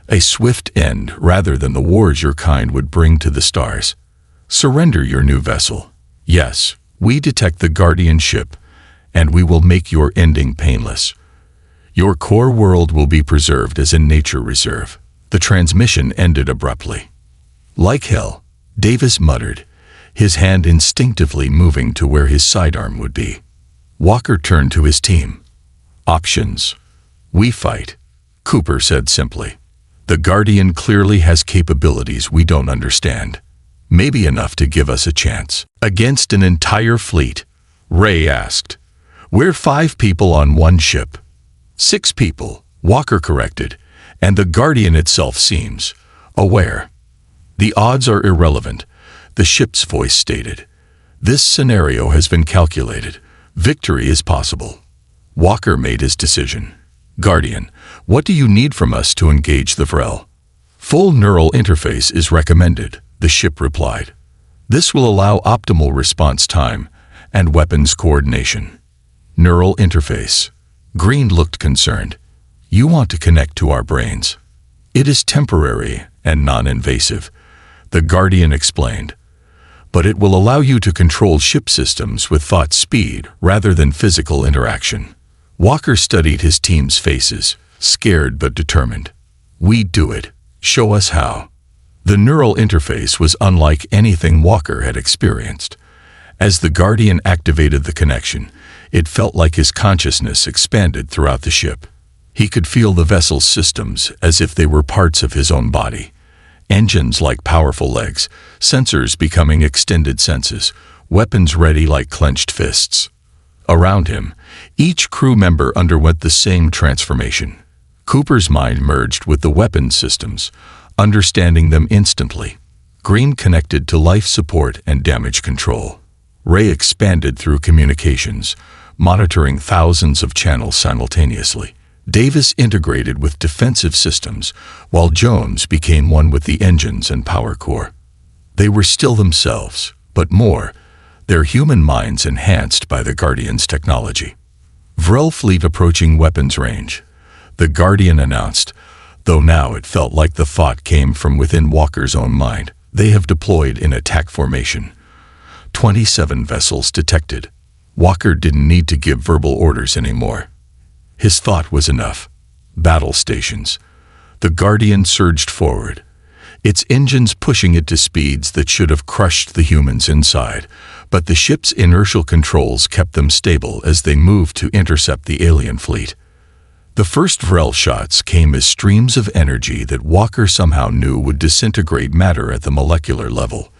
"A swift end rather than the wars your kind would bring to the stars. Surrender your new vessel. Yes, we detect the Guardian ship, and we will make your ending painless. Your core world will be preserved as a nature reserve." The transmission ended abruptly. "Like hell," Davis muttered, his hand instinctively moving to where his sidearm would be. Walker turned to his team. "Options. We fight," Cooper said simply. "The Guardian clearly has capabilities we don't understand. Maybe enough to give us a chance." "Against an entire fleet?" Ray asked. "We're 5 people on one ship." "6 people," Walker corrected, "and the Guardian itself seems aware." "The odds are irrelevant," the ship's voice stated. "This scenario has been calculated. Victory is possible." Walker made his decision. "Guardian, what do you need from us to engage the Vrel?" "Full neural interface is recommended," the ship replied. "This will allow optimal response time and weapons coordination." "Neural interface." Green looked concerned. "You want to connect to our brains." "It is temporary and non-invasive," the Guardian explained. "But it will allow you to control ship systems with thought speed rather than physical interaction." Walker studied his team's faces, scared but determined. "We do it. Show us how." The neural interface was unlike anything Walker had experienced. As the Guardian activated the connection, it felt like his consciousness expanded throughout the ship. He could feel the vessel's systems as if they were parts of his own body. Engines like powerful legs, sensors becoming extended senses, weapons ready like clenched fists. Around him, each crew member underwent the same transformation. Cooper's mind merged with the weapons systems, understanding them instantly. Green connected to life support and damage control. Ray expanded through communications, monitoring thousands of channels simultaneously. Davis integrated with defensive systems, while Jones became one with the engines and power core. They were still themselves, but more, their human minds enhanced by the Guardian's technology. Vrel fleet approaching weapons range, the Guardian announced, though now it felt like the thought came from within Walker's own mind. They have deployed in attack formation. 27 vessels detected. Walker didn't need to give verbal orders anymore. His thought was enough. Battle stations. The Guardian surged forward, its engines pushing it to speeds that should have crushed the humans inside, but the ship's inertial controls kept them stable as they moved to intercept the alien fleet. The first Vrel shots came as streams of energy that Walker somehow knew would disintegrate matter at the molecular level.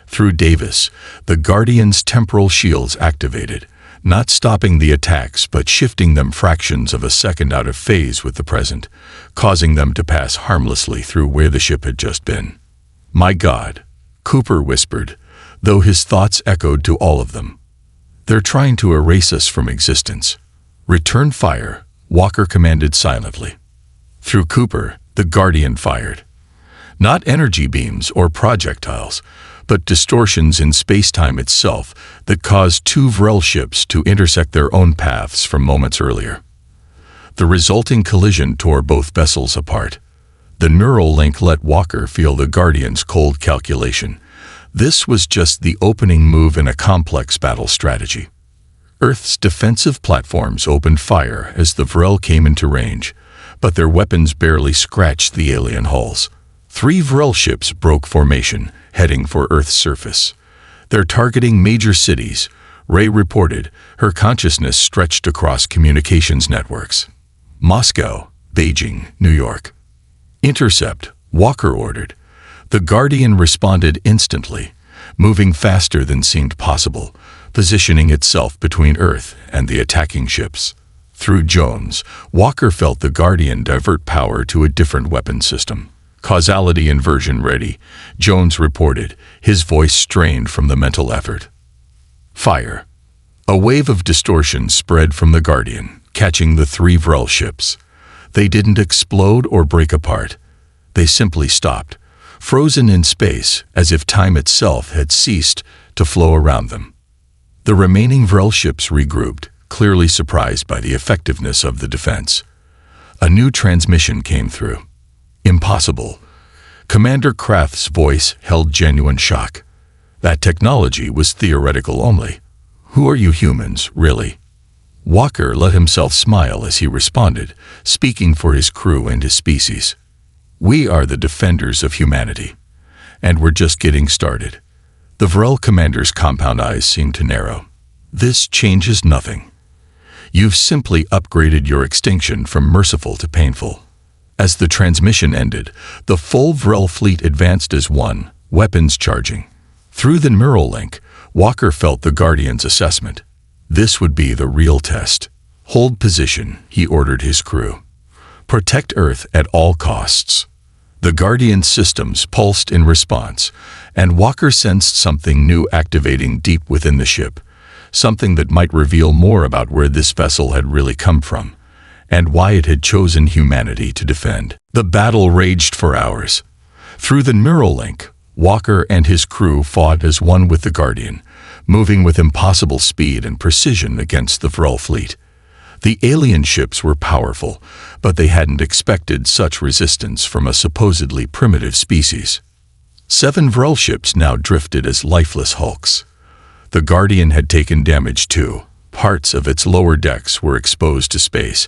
Through Davis, the Guardian's temporal shields activated, not stopping the attacks but shifting them fractions of a second out of phase with the present, causing them to pass harmlessly through where the ship had just been. "My God," Cooper whispered, though his thoughts echoed to all of them. "They're trying to erase us from existence." "Return fire," Walker commanded silently. Through Cooper, the Guardian fired. Not energy beams or projectiles, but distortions in space-time itself that caused two Vrel ships to intersect their own paths from moments earlier. The resulting collision tore both vessels apart. The neural link let Walker feel the Guardian's cold calculation. This was just the opening move in a complex battle strategy. Earth's defensive platforms opened fire as the Vrel came into range, but their weapons barely scratched the alien hulls. 3 Vrel ships broke formation, heading for Earth's surface. They're targeting major cities, Ray reported, her consciousness stretched across communications networks. Moscow, Beijing, New York. "Intercept," Walker ordered. The Guardian responded instantly, moving faster than seemed possible, positioning itself between Earth and the attacking ships. Through Jones, Walker felt the Guardian divert power to a different weapon system. "Causality inversion ready," Jones reported, his voice strained from the mental effort. Fire. A wave of distortion spread from the Guardian, catching the 3 Vrel ships. They didn't explode or break apart. They simply stopped, frozen in space as if time itself had ceased to flow around them. The remaining Vrel ships regrouped, clearly surprised by the effectiveness of the defense. A new transmission came through. "Impossible." Commander Kraft's voice held genuine shock. That technology was theoretical only. "Who are you humans, really?" Walker let himself smile as he responded, speaking for his crew and his species. "We are the defenders of humanity. And we're just getting started." The Vrel commander's compound eyes seemed to narrow. "This changes nothing. You've simply upgraded your extinction from merciful to painful." As the transmission ended, the full Vrel fleet advanced as one, weapons charging. Through the neural link, Walker felt the Guardian's assessment. This would be the real test. "Hold position," he ordered his crew. "Protect Earth at all costs." The Guardian's systems pulsed in response, and Walker sensed something new activating deep within the ship, something that might reveal more about where this vessel had really come from, and why it had chosen humanity to defend. The battle raged for hours. Through the neural link, Walker and his crew fought as one with the Guardian, moving with impossible speed and precision against the Vrel fleet. The alien ships were powerful, but they hadn't expected such resistance from a supposedly primitive species. 7 Vrel ships now drifted as lifeless hulks. The Guardian had taken damage too. Parts of its lower decks were exposed to space,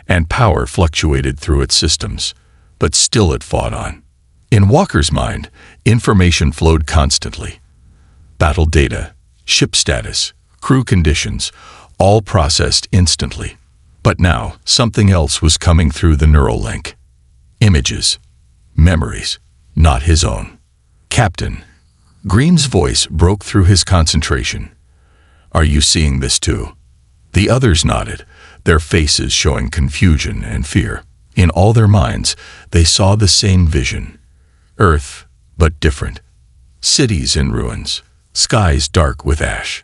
and power fluctuated through its systems, but still it fought on. In Walker's mind, information flowed constantly. Battle data, ship status, crew conditions, all processed instantly. But now, something else was coming through the neural link. Images. Memories. Not his own. "Captain." Green's voice broke through his concentration. "Are you seeing this too?" The others nodded, their faces showing confusion and fear. In all their minds, they saw the same vision. Earth, but different. Cities in ruins. Skies dark with ash.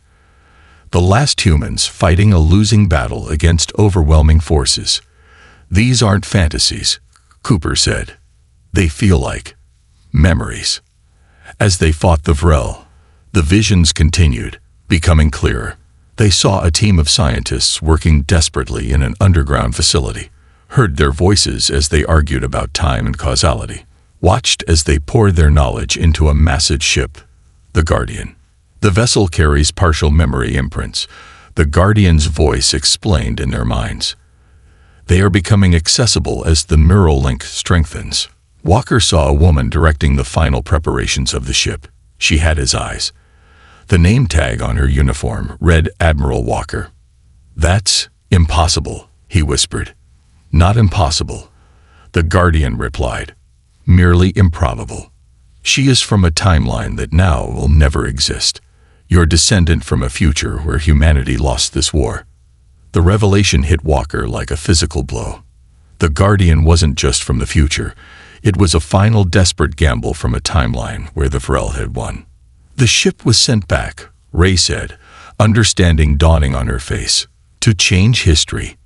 The last humans fighting a losing battle against overwhelming forces. "These aren't fantasies," Cooper said. "They feel like memories." As they fought the Vrel, the visions continued, becoming clearer. They saw a team of scientists working desperately in an underground facility, heard their voices as they argued about time and causality, watched as they poured their knowledge into a massive ship, the Guardian. The vessel carries partial memory imprints. The Guardian's voice explained in their minds. They are becoming accessible as the neural link strengthens. Walker saw a woman directing the final preparations of the ship. She had his eyes. The name tag on her uniform read Admiral Walker. "That's impossible," he whispered. Not impossible, the Guardian replied. Merely improbable. She is from a timeline that now will never exist. Your descendant from a future where humanity lost this war. The revelation hit Walker like a physical blow. The Guardian wasn't just from the future. It was a final desperate gamble from a timeline where the Vrel had won. The ship was sent back, Ray said, understanding dawning on her face. To change history.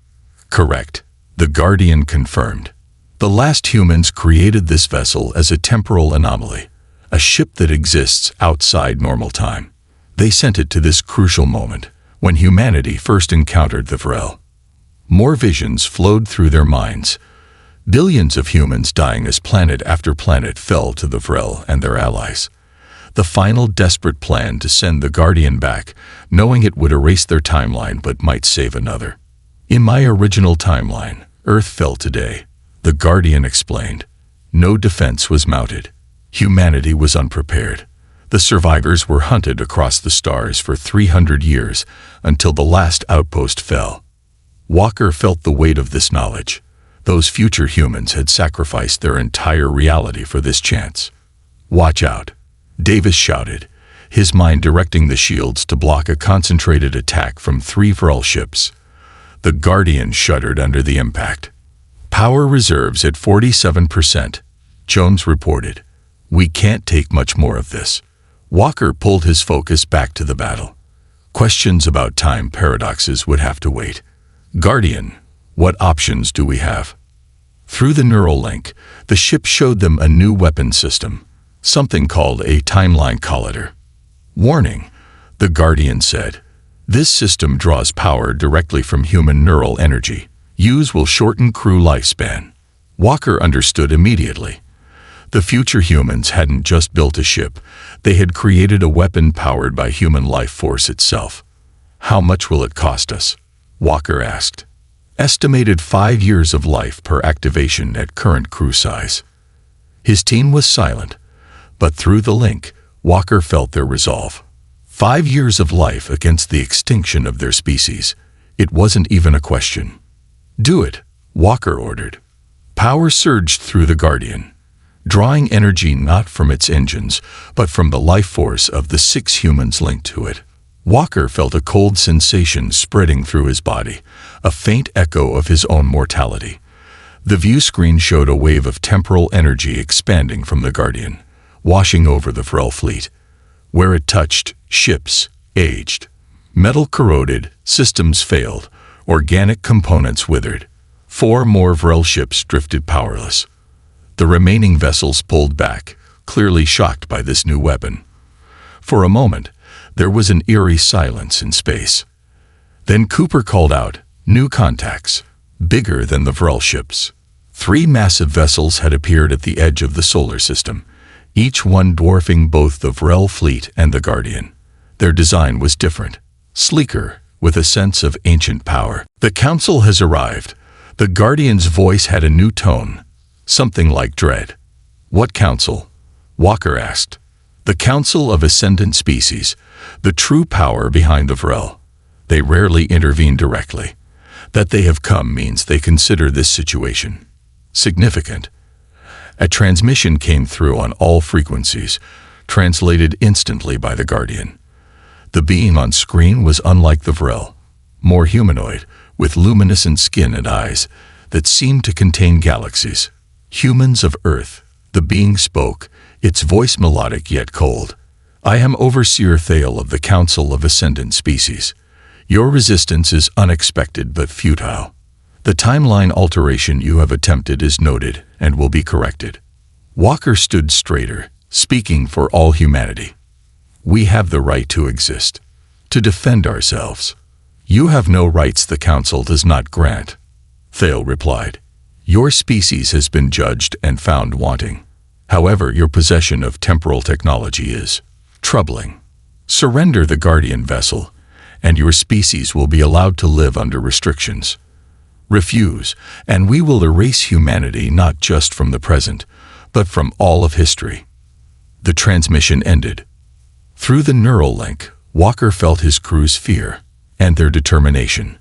Correct. The Guardian confirmed. The last humans created this vessel as a temporal anomaly, a ship that exists outside normal time. They sent it to this crucial moment, when humanity first encountered the Vrel. More visions flowed through their minds. Billions of humans dying as planet after planet fell to the Vrel and their allies. The final desperate plan to send the Guardian back, knowing it would erase their timeline but might save another. In my original timeline, Earth fell today, the Guardian explained. No defense was mounted. Humanity was unprepared. The survivors were hunted across the stars for 300 years until the last outpost fell. Walker felt the weight of this knowledge. Those future humans had sacrificed their entire reality for this chance. Watch out, Davis shouted, his mind directing the shields to block a concentrated attack from 3 Vrel ships. The Guardian shuddered under the impact. Power reserves at 47%, Jones reported. We can't take much more of this. Walker pulled his focus back to the battle. Questions about time paradoxes would have to wait. Guardian, what options do we have? Through the neural link, the ship showed them a new weapon system, something called a timeline collider. Warning, the Guardian said. This system draws power directly from human neural energy. Use will shorten crew lifespan. Walker understood immediately. The future humans hadn't just built a ship, they had created a weapon powered by human life force itself. How much will it cost us? Walker asked. Estimated 5 years of life per activation at current crew size. His team was silent, but through the link, Walker felt their resolve. 5 years of life against the extinction of their species. It wasn't even a question. Do it, Walker ordered. Power surged through the Guardian, drawing energy not from its engines, but from the life force of the 6 humans linked to it. Walker felt a cold sensation spreading through his body, a faint echo of his own mortality. The view screen showed a wave of temporal energy expanding from the Guardian, washing over the Vrel fleet. Where it touched, ships aged. Metal corroded, systems failed, organic components withered. 4 more Vrel ships drifted powerless. The remaining vessels pulled back, clearly shocked by this new weapon. For a moment, there was an eerie silence in space. Then Cooper called out, new contacts, bigger than the Vrel ships. 3 massive vessels had appeared at the edge of the solar system, each one dwarfing both the Vrel fleet and the Guardian. Their design was different, sleeker, with a sense of ancient power. The Council has arrived. The Guardian's voice had a new tone, something like dread. What council? Walker asked. The Council of Ascendant Species, the true power behind the Vrel. They rarely intervene directly. That they have come means they consider this situation significant. A transmission came through on all frequencies, translated instantly by the Guardian. The being on screen was unlike the Vrel, more humanoid, with luminescent skin and eyes that seemed to contain galaxies. Humans of Earth, the being spoke, its voice melodic yet cold. I am Overseer Thale of the Council of Ascendant Species. Your resistance is unexpected but futile. The timeline alteration you have attempted is noted and will be corrected. Walker stood straighter, speaking for all humanity. We have the right to exist, to defend ourselves. You have no rights the Council does not grant, Thale replied. Your species has been judged and found wanting. However, your possession of temporal technology is troubling. Surrender the Guardian vessel, and your species will be allowed to live under restrictions. Refuse, and we will erase humanity not just from the present, but from all of history. The transmission ended. Through the neural link, Walker felt his crew's fear and their determination.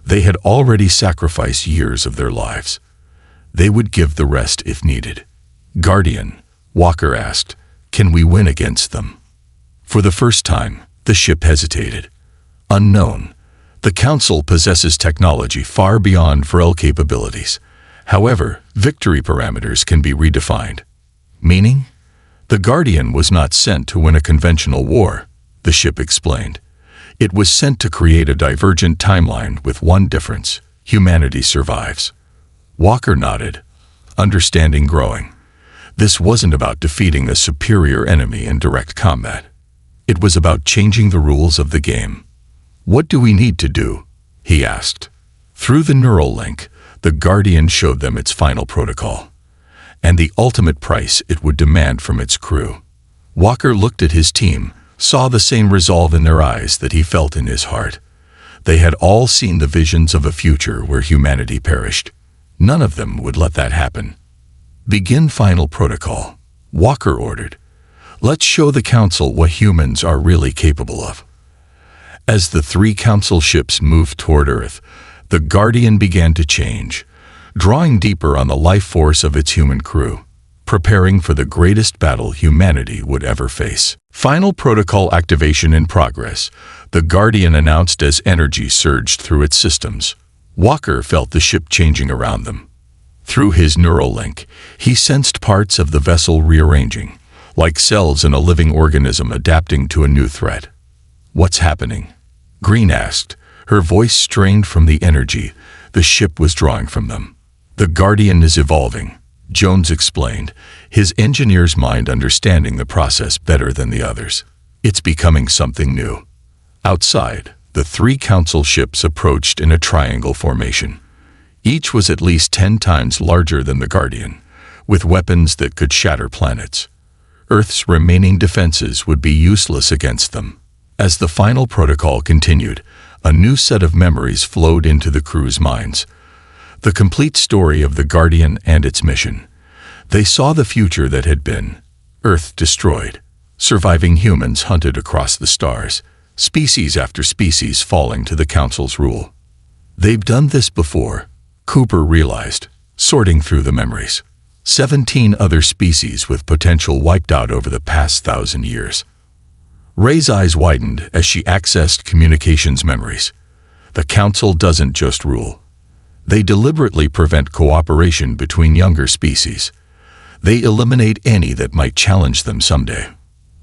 They had already sacrificed years of their lives. They would give the rest if needed. "Guardian," Walker asked, "can we win against them?" For the first time, the ship hesitated. Unknown. The Council possesses technology far beyond Vril capabilities. However, victory parameters can be redefined. Meaning? The Guardian was not sent to win a conventional war, the ship explained. It was sent to create a divergent timeline with one difference: humanity survives. Walker nodded, understanding growing. This wasn't about defeating a superior enemy in direct combat. It was about changing the rules of the game. "What do we need to do?" he asked. Through the neural link, the Guardian showed them its final protocol, and the ultimate price it would demand from its crew. Walker looked at his team, saw the same resolve in their eyes that he felt in his heart. They had all seen the visions of a future where humanity perished. None of them would let that happen. "Begin final protocol," Walker ordered. "Let's show the Council what humans are really capable of." As the three Council ships moved toward Earth, the Guardian began to change, drawing deeper on the life force of its human crew, preparing for the greatest battle humanity would ever face. Final protocol activation in progress, the Guardian announced as energy surged through its systems. Walker felt the ship changing around them. Through his neural link, he sensed parts of the vessel rearranging, like cells in a living organism adapting to a new threat. "What's happening?" Green asked, her voice strained from the energy the ship was drawing from them. "The Guardian is evolving," Jones explained, his engineer's mind understanding the process better than the others. "It's becoming something new." Outside, the three Council ships approached in a triangle formation. Each was at least 10 times larger than the Guardian, with weapons that could shatter planets. Earth's remaining defenses would be useless against them. As the final protocol continued, a new set of memories flowed into the crew's minds. The complete story of the Guardian and its mission. They saw the future that had been: Earth destroyed, surviving humans hunted across the stars, species after species falling to the Council's rule. They've done this before, Cooper realized, sorting through the memories. 17 other species with potential wiped out over the past 1,000 years. Ray's eyes widened as she accessed communications memories. The Council doesn't just rule. They deliberately prevent cooperation between younger species. They eliminate any that might challenge them someday.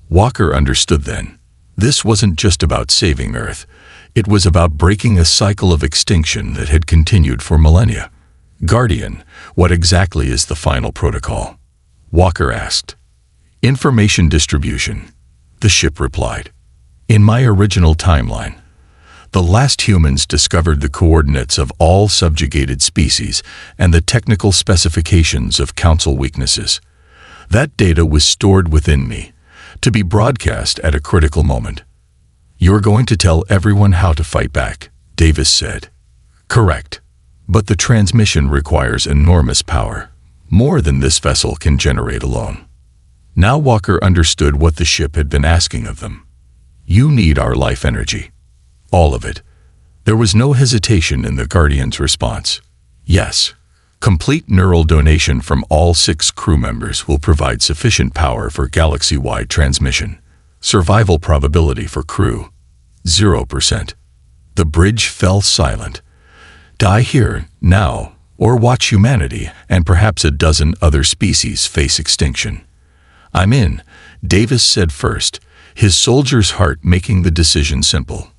Walker understood then. This wasn't just about saving Earth. It was about breaking a cycle of extinction that had continued for millennia. "Guardian, what exactly is the final protocol?" Walker asked. "Information distribution," the ship replied. "In my original timeline, the last humans discovered the coordinates of all subjugated species and the technical specifications of Council weaknesses. That data was stored within me, to be broadcast at a critical moment." "You're going to tell everyone how to fight back," Davis said. "Correct. But the transmission requires enormous power, more than this vessel can generate alone." Now Walker understood what the ship had been asking of them. "You need our life energy. All of it." There was no hesitation in the Guardian's response. "Yes. Complete neural donation from all 6 crew members will provide sufficient power for galaxy-wide transmission. Survival probability for crew, 0%. The bridge fell silent. Die here, now, or watch humanity and perhaps a dozen other species face extinction. "I'm in," Davis said first, his soldier's heart making the decision simple.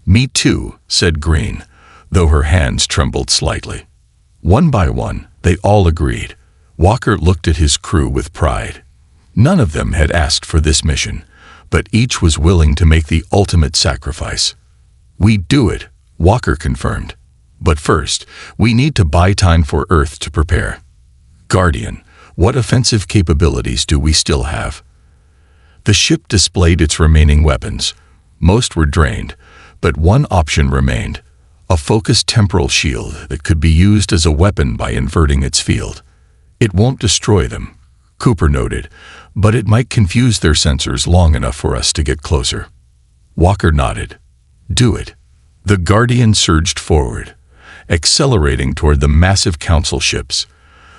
"Me too," said Green, though her hands trembled slightly. One by one, they all agreed. Walker looked at his crew with pride. None of them had asked for this mission, but each was willing to make the ultimate sacrifice. "We'd do it," Walker confirmed. "But first, we need to buy time for Earth to prepare." "Guardian, what offensive capabilities do we still have?" The ship displayed its remaining weapons. Most were drained, but one option remained: a focused temporal shield that could be used as a weapon by inverting its field. "It won't destroy them," Cooper noted, "but it might confuse their sensors long enough for us to get closer." Walker nodded. "Do it." The Guardian surged forward, accelerating toward the massive council ships.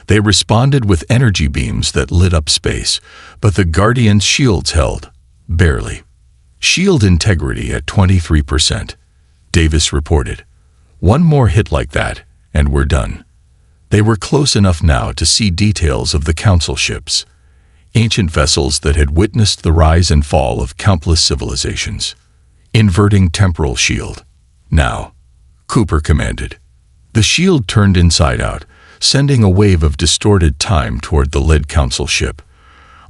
They responded with energy beams that lit up space, but the Guardian's shields held. Barely. Shield integrity at 23%. Davis reported. One more hit like that, and we're done. They were close enough now to see details of the council ships. Ancient vessels that had witnessed the rise and fall of countless civilizations. Inverting temporal shield. Now, Cooper commanded. The shield turned inside out, sending a wave of distorted time toward the lead council ship.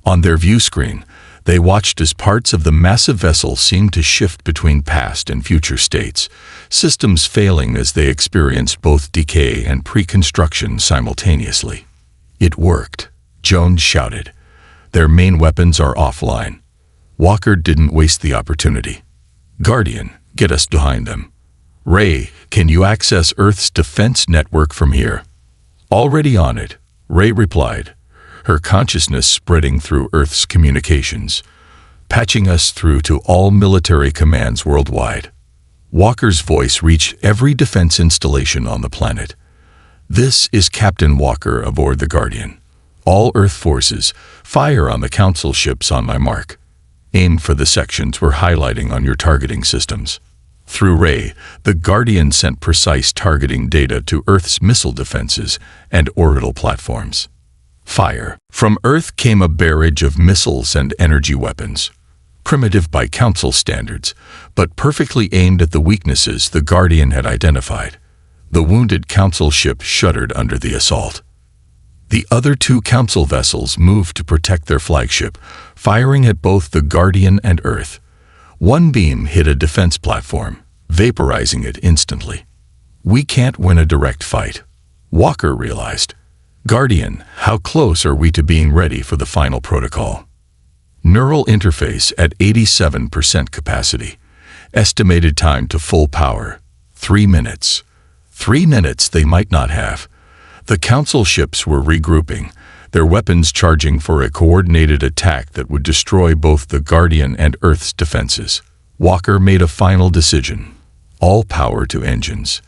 On their view screen, they watched as parts of the massive vessel seemed to shift between past and future states, systems failing as they experienced both decay and pre-construction simultaneously. It worked, Jones shouted. Their main weapons are offline. Walker didn't waste the opportunity. Guardian, get us behind them. Ray, can you access Earth's defense network from here? Already on it, Ray replied, her consciousness spreading through Earth's communications, patching us through to all military commands worldwide. Walker's voice reached every defense installation on the planet. This is Captain Walker aboard the Guardian. All Earth forces, fire on the council ships on my mark. Aim for the sections we're highlighting on your targeting systems. Through Ray, the Guardian sent precise targeting data to Earth's missile defenses and orbital platforms. Fire. From Earth came a barrage of missiles and energy weapons. Primitive by Council standards, but perfectly aimed at the weaknesses the Guardian had identified. The wounded Council ship shuddered under the assault. The other two Council vessels moved to protect their flagship, firing at both the Guardian and Earth. One beam hit a defense platform, vaporizing it instantly. We can't win a direct fight, Walker realized. Guardian, how close are we to being ready for the final protocol? Neural interface at 87% capacity. Estimated time to full power, 3 minutes. 3 minutes they might not have. The Council ships were regrouping, their weapons charging for a coordinated attack that would destroy both the Guardian and Earth's defenses. Walker made a final decision. All power to engines.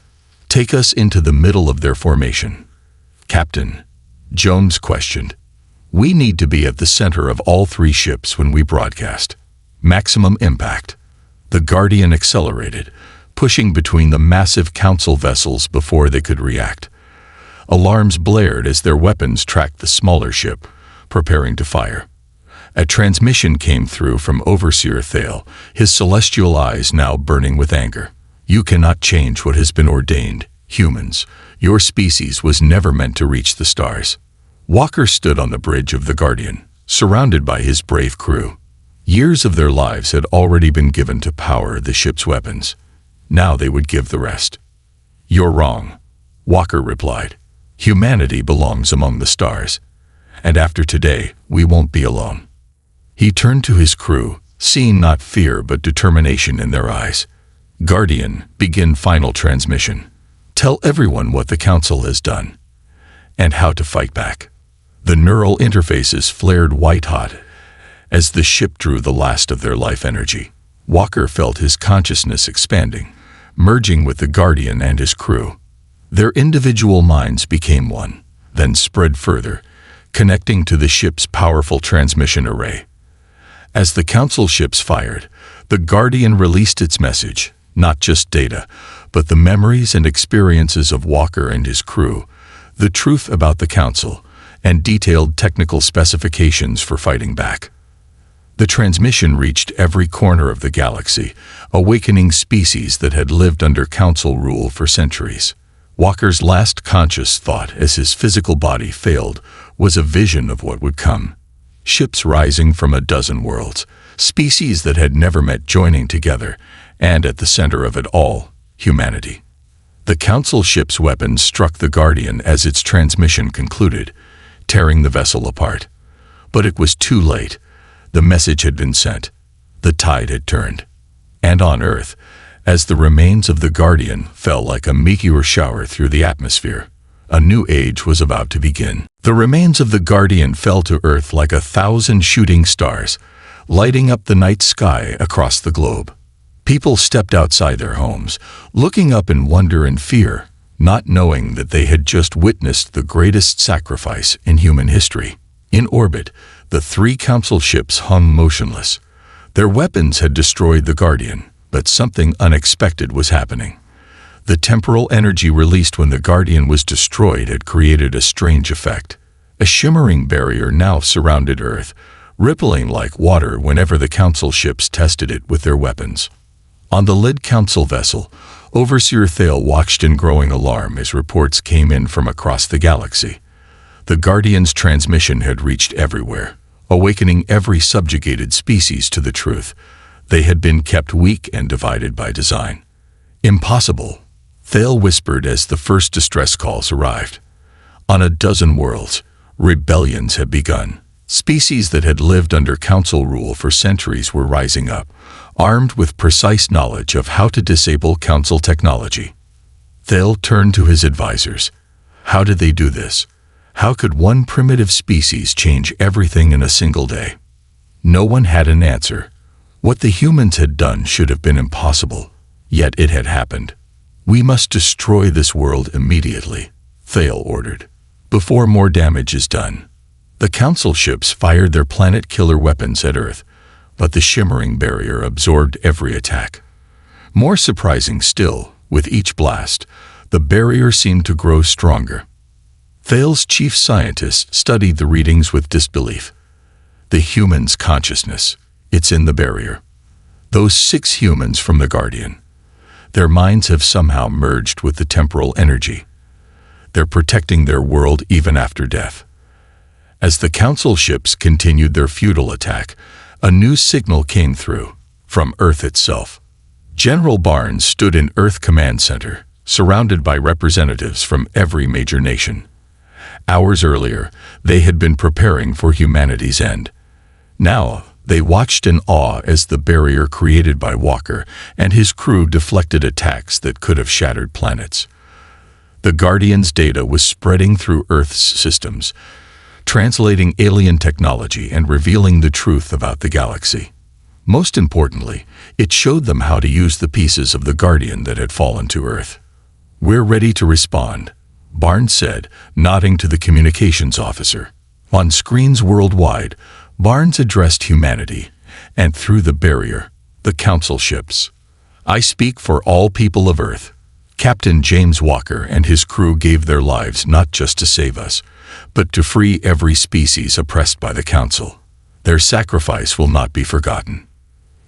Take us into the middle of their formation. Captain, Jones questioned. We need to be at the center of all three ships when we broadcast. Maximum impact. The Guardian accelerated, pushing between the massive Council vessels before they could react. Alarms blared as their weapons tracked the smaller ship, preparing to fire. A transmission came through from Overseer Thale, his celestial eyes now burning with anger. You cannot change what has been ordained, humans. Your species was never meant to reach the stars. Walker stood on the bridge of the Guardian, surrounded by his brave crew. Years of their lives had already been given to power the ship's weapons. Now they would give the rest. You're wrong, Walker replied. Humanity belongs among the stars. And after today, we won't be alone. He turned to his crew, seeing not fear but determination in their eyes. Guardian, begin final transmission. Tell everyone what the Council has done. And how to fight back. The neural interfaces flared white-hot as the ship drew the last of their life energy. Walker felt his consciousness expanding, merging with the Guardian and his crew. Their individual minds became one, then spread further, connecting to the ship's powerful transmission array. As the Council ships fired, the Guardian released its message, not just data, but the memories and experiences of Walker and his crew, the truth about the Council, and detailed technical specifications for fighting back. The transmission reached every corner of the galaxy, awakening species that had lived under Council rule for centuries. Walker's last conscious thought as his physical body failed was a vision of what would come. Ships rising from a dozen worlds, species that had never met joining together, and at the center of it all, humanity. The Council ship's weapons struck the Guardian as its transmission concluded, tearing the vessel apart. But it was too late. The message had been sent. The tide had turned. And on Earth, as the remains of the Guardian fell like a meteor shower through the atmosphere, a new age was about to begin. The remains of the Guardian fell to Earth like 1,000 shooting stars, lighting up the night sky across the globe. People stepped outside their homes, looking up in wonder and fear, not knowing that they had just witnessed the greatest sacrifice in human history. In orbit, the 3 council ships hung motionless. Their weapons had destroyed the Guardian, but something unexpected was happening. The temporal energy released when the Guardian was destroyed had created a strange effect. A shimmering barrier now surrounded Earth, rippling like water whenever the council ships tested it with their weapons. On the lead council vessel, Overseer Thale watched in growing alarm as reports came in from across the galaxy. The Guardian's transmission had reached everywhere, awakening every subjugated species to the truth. They had been kept weak and divided by design. Impossible, Thale whispered as the first distress calls arrived. On a dozen worlds, rebellions had begun. Species that had lived under council rule for centuries were rising up, armed with precise knowledge of how to disable council technology. Thale turned to his advisors. How did they do this? How could one primitive species change everything in a single day? No one had an answer. What the humans had done should have been impossible, yet it had happened. We must destroy this world immediately, Thale ordered, before more damage is done. The council ships fired their planet-killer weapons at Earth, but the shimmering barrier absorbed every attack. More surprising still, with each blast, the barrier seemed to grow stronger. Thale's chief scientist studied the readings with disbelief. The human's consciousness, it's in the barrier. Those 6 humans from the Guardian. Their minds have somehow merged with the temporal energy. They're protecting their world even after death. As the council ships continued their futile attack, a new signal came through, from Earth itself. General Barnes stood in Earth Command Center, surrounded by representatives from every major nation. Hours earlier, they had been preparing for humanity's end. Now, they watched in awe as the barrier created by Walker and his crew deflected attacks that could have shattered planets. The Guardian's data was spreading through Earth's systems, translating alien technology and revealing the truth about the galaxy. Most importantly, it showed them how to use the pieces of the Guardian that had fallen to Earth. "We're ready to respond," Barnes said, nodding to the communications officer. On screens worldwide, Barnes addressed humanity, and through the barrier, the council ships. "I speak for all people of Earth. Captain James Walker and his crew gave their lives not just to save us, but to free every species oppressed by the council. Their sacrifice will not be forgotten."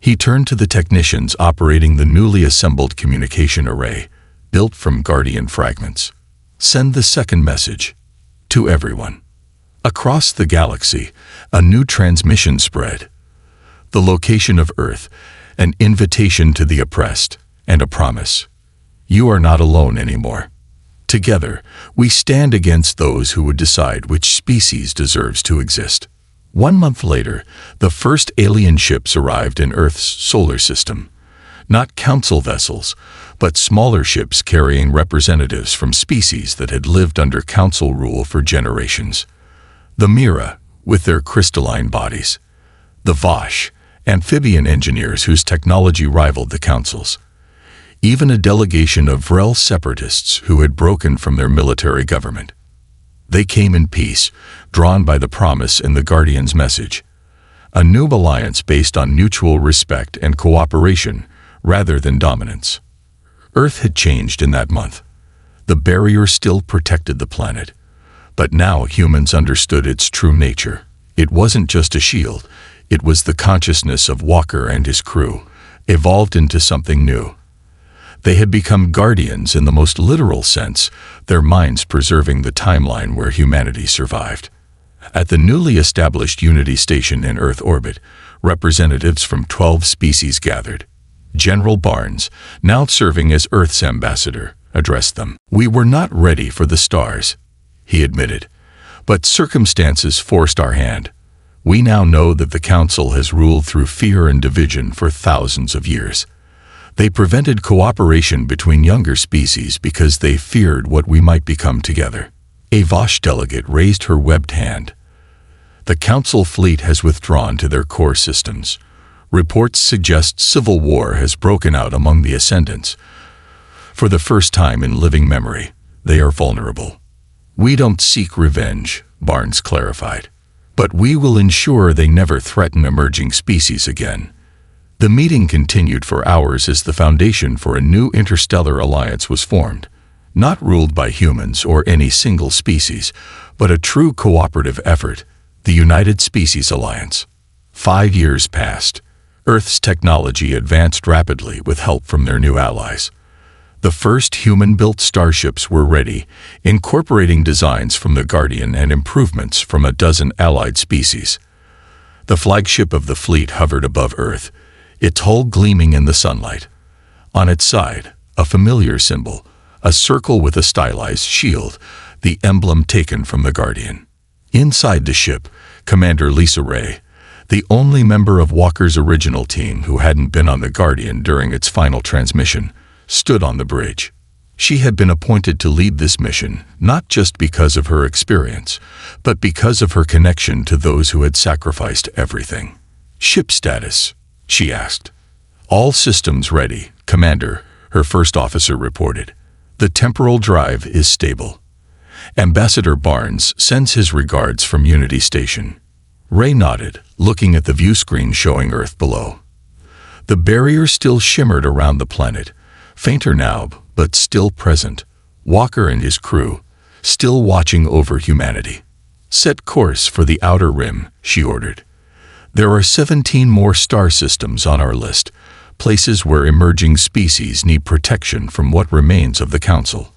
He turned to the technicians operating the newly assembled communication array, built from Guardian fragments. "Send the second message. To everyone." Across the galaxy, a new transmission spread. The location of Earth, an invitation to the oppressed, and a promise. You are not alone anymore. Together, we stand against those who would decide which species deserves to exist. 1 month later, the first alien ships arrived in Earth's solar system. Not council vessels, but smaller ships carrying representatives from species that had lived under council rule for generations. The Mira, with their crystalline bodies. The Vosh, amphibian engineers whose technology rivaled the council's. Even a delegation of Vrel separatists who had broken from their military government. They came in peace, drawn by the promise and the Guardian's message. A new alliance based on mutual respect and cooperation, rather than dominance. Earth had changed in that month. The barrier still protected the planet. But now humans understood its true nature. It wasn't just a shield, it was the consciousness of Walker and his crew, evolved into something new. They had become guardians in the most literal sense, their minds preserving the timeline where humanity survived. At the newly established Unity Station in Earth orbit, representatives from 12 species gathered. General Barnes, now serving as Earth's ambassador, addressed them. "We were not ready for the stars," he admitted, "but circumstances forced our hand. We now know that the Council has ruled through fear and division for thousands of years. They prevented cooperation between younger species because they feared what we might become together." A Vosh delegate raised her webbed hand. "The Council fleet has withdrawn to their core systems. Reports suggest civil war has broken out among the Ascendants. For the first time in living memory, they are vulnerable. We don't seek revenge, Barnes clarified, but we will ensure they never threaten emerging species again. The meeting continued for hours as the foundation for a new interstellar alliance was formed, not ruled by humans or any single species, but a true cooperative effort, the United Species Alliance. 5 years passed. Earth's technology advanced rapidly with help from their new allies. The first human-built starships were ready, incorporating designs from the Guardian and improvements from a dozen allied species. The flagship of the fleet hovered above Earth, its hull gleaming in the sunlight. On its side, a familiar symbol, a circle with a stylized shield, the emblem taken from the Guardian. Inside the ship, Commander Lisa Ray, the only member of Walker's original team who hadn't been on the Guardian during its final transmission, stood on the bridge. She had been appointed to lead this mission, not just because of her experience, but because of her connection to those who had sacrificed everything. "Ship status?" she asked. "All systems ready, Commander," her first officer reported. "The temporal drive is stable. Ambassador Barnes sends his regards from Unity Station." Ray nodded, looking at the view screen showing Earth below. The barrier still shimmered around the planet, fainter now, but still present. Walker and his crew, still watching over humanity. "Set course for the outer rim," she ordered. "There are 17 more star systems on our list, places where emerging species need protection from what remains of the Council."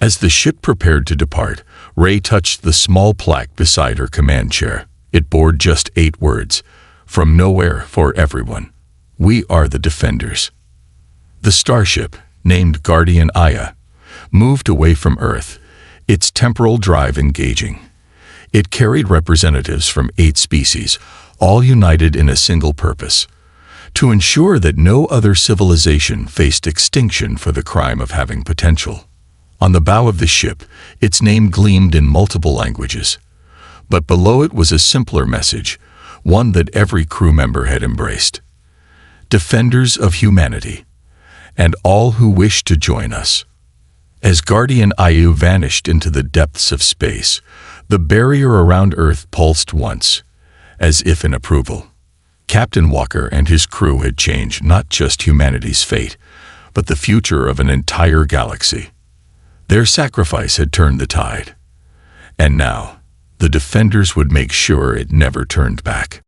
As the ship prepared to depart, Ray touched the small plaque beside her command chair. It bore just 8 words, "From nowhere for everyone. We are the Defenders." The starship, named Guardian Aya, moved away from Earth, its temporal drive engaging. It carried representatives from 8 species, all united in a single purpose: to ensure that no other civilization faced extinction for the crime of having potential. On the bow of the ship, its name gleamed in multiple languages. But below it was a simpler message, one that every crew member had embraced: "Defenders of humanity, and all who wish to join us." As Guardian Aya vanished into the depths of space, the barrier around Earth pulsed once, as if in approval. Captain Walker and his crew had changed not just humanity's fate, but the future of an entire galaxy. Their sacrifice had turned the tide. And now, the Defenders would make sure it never turned back.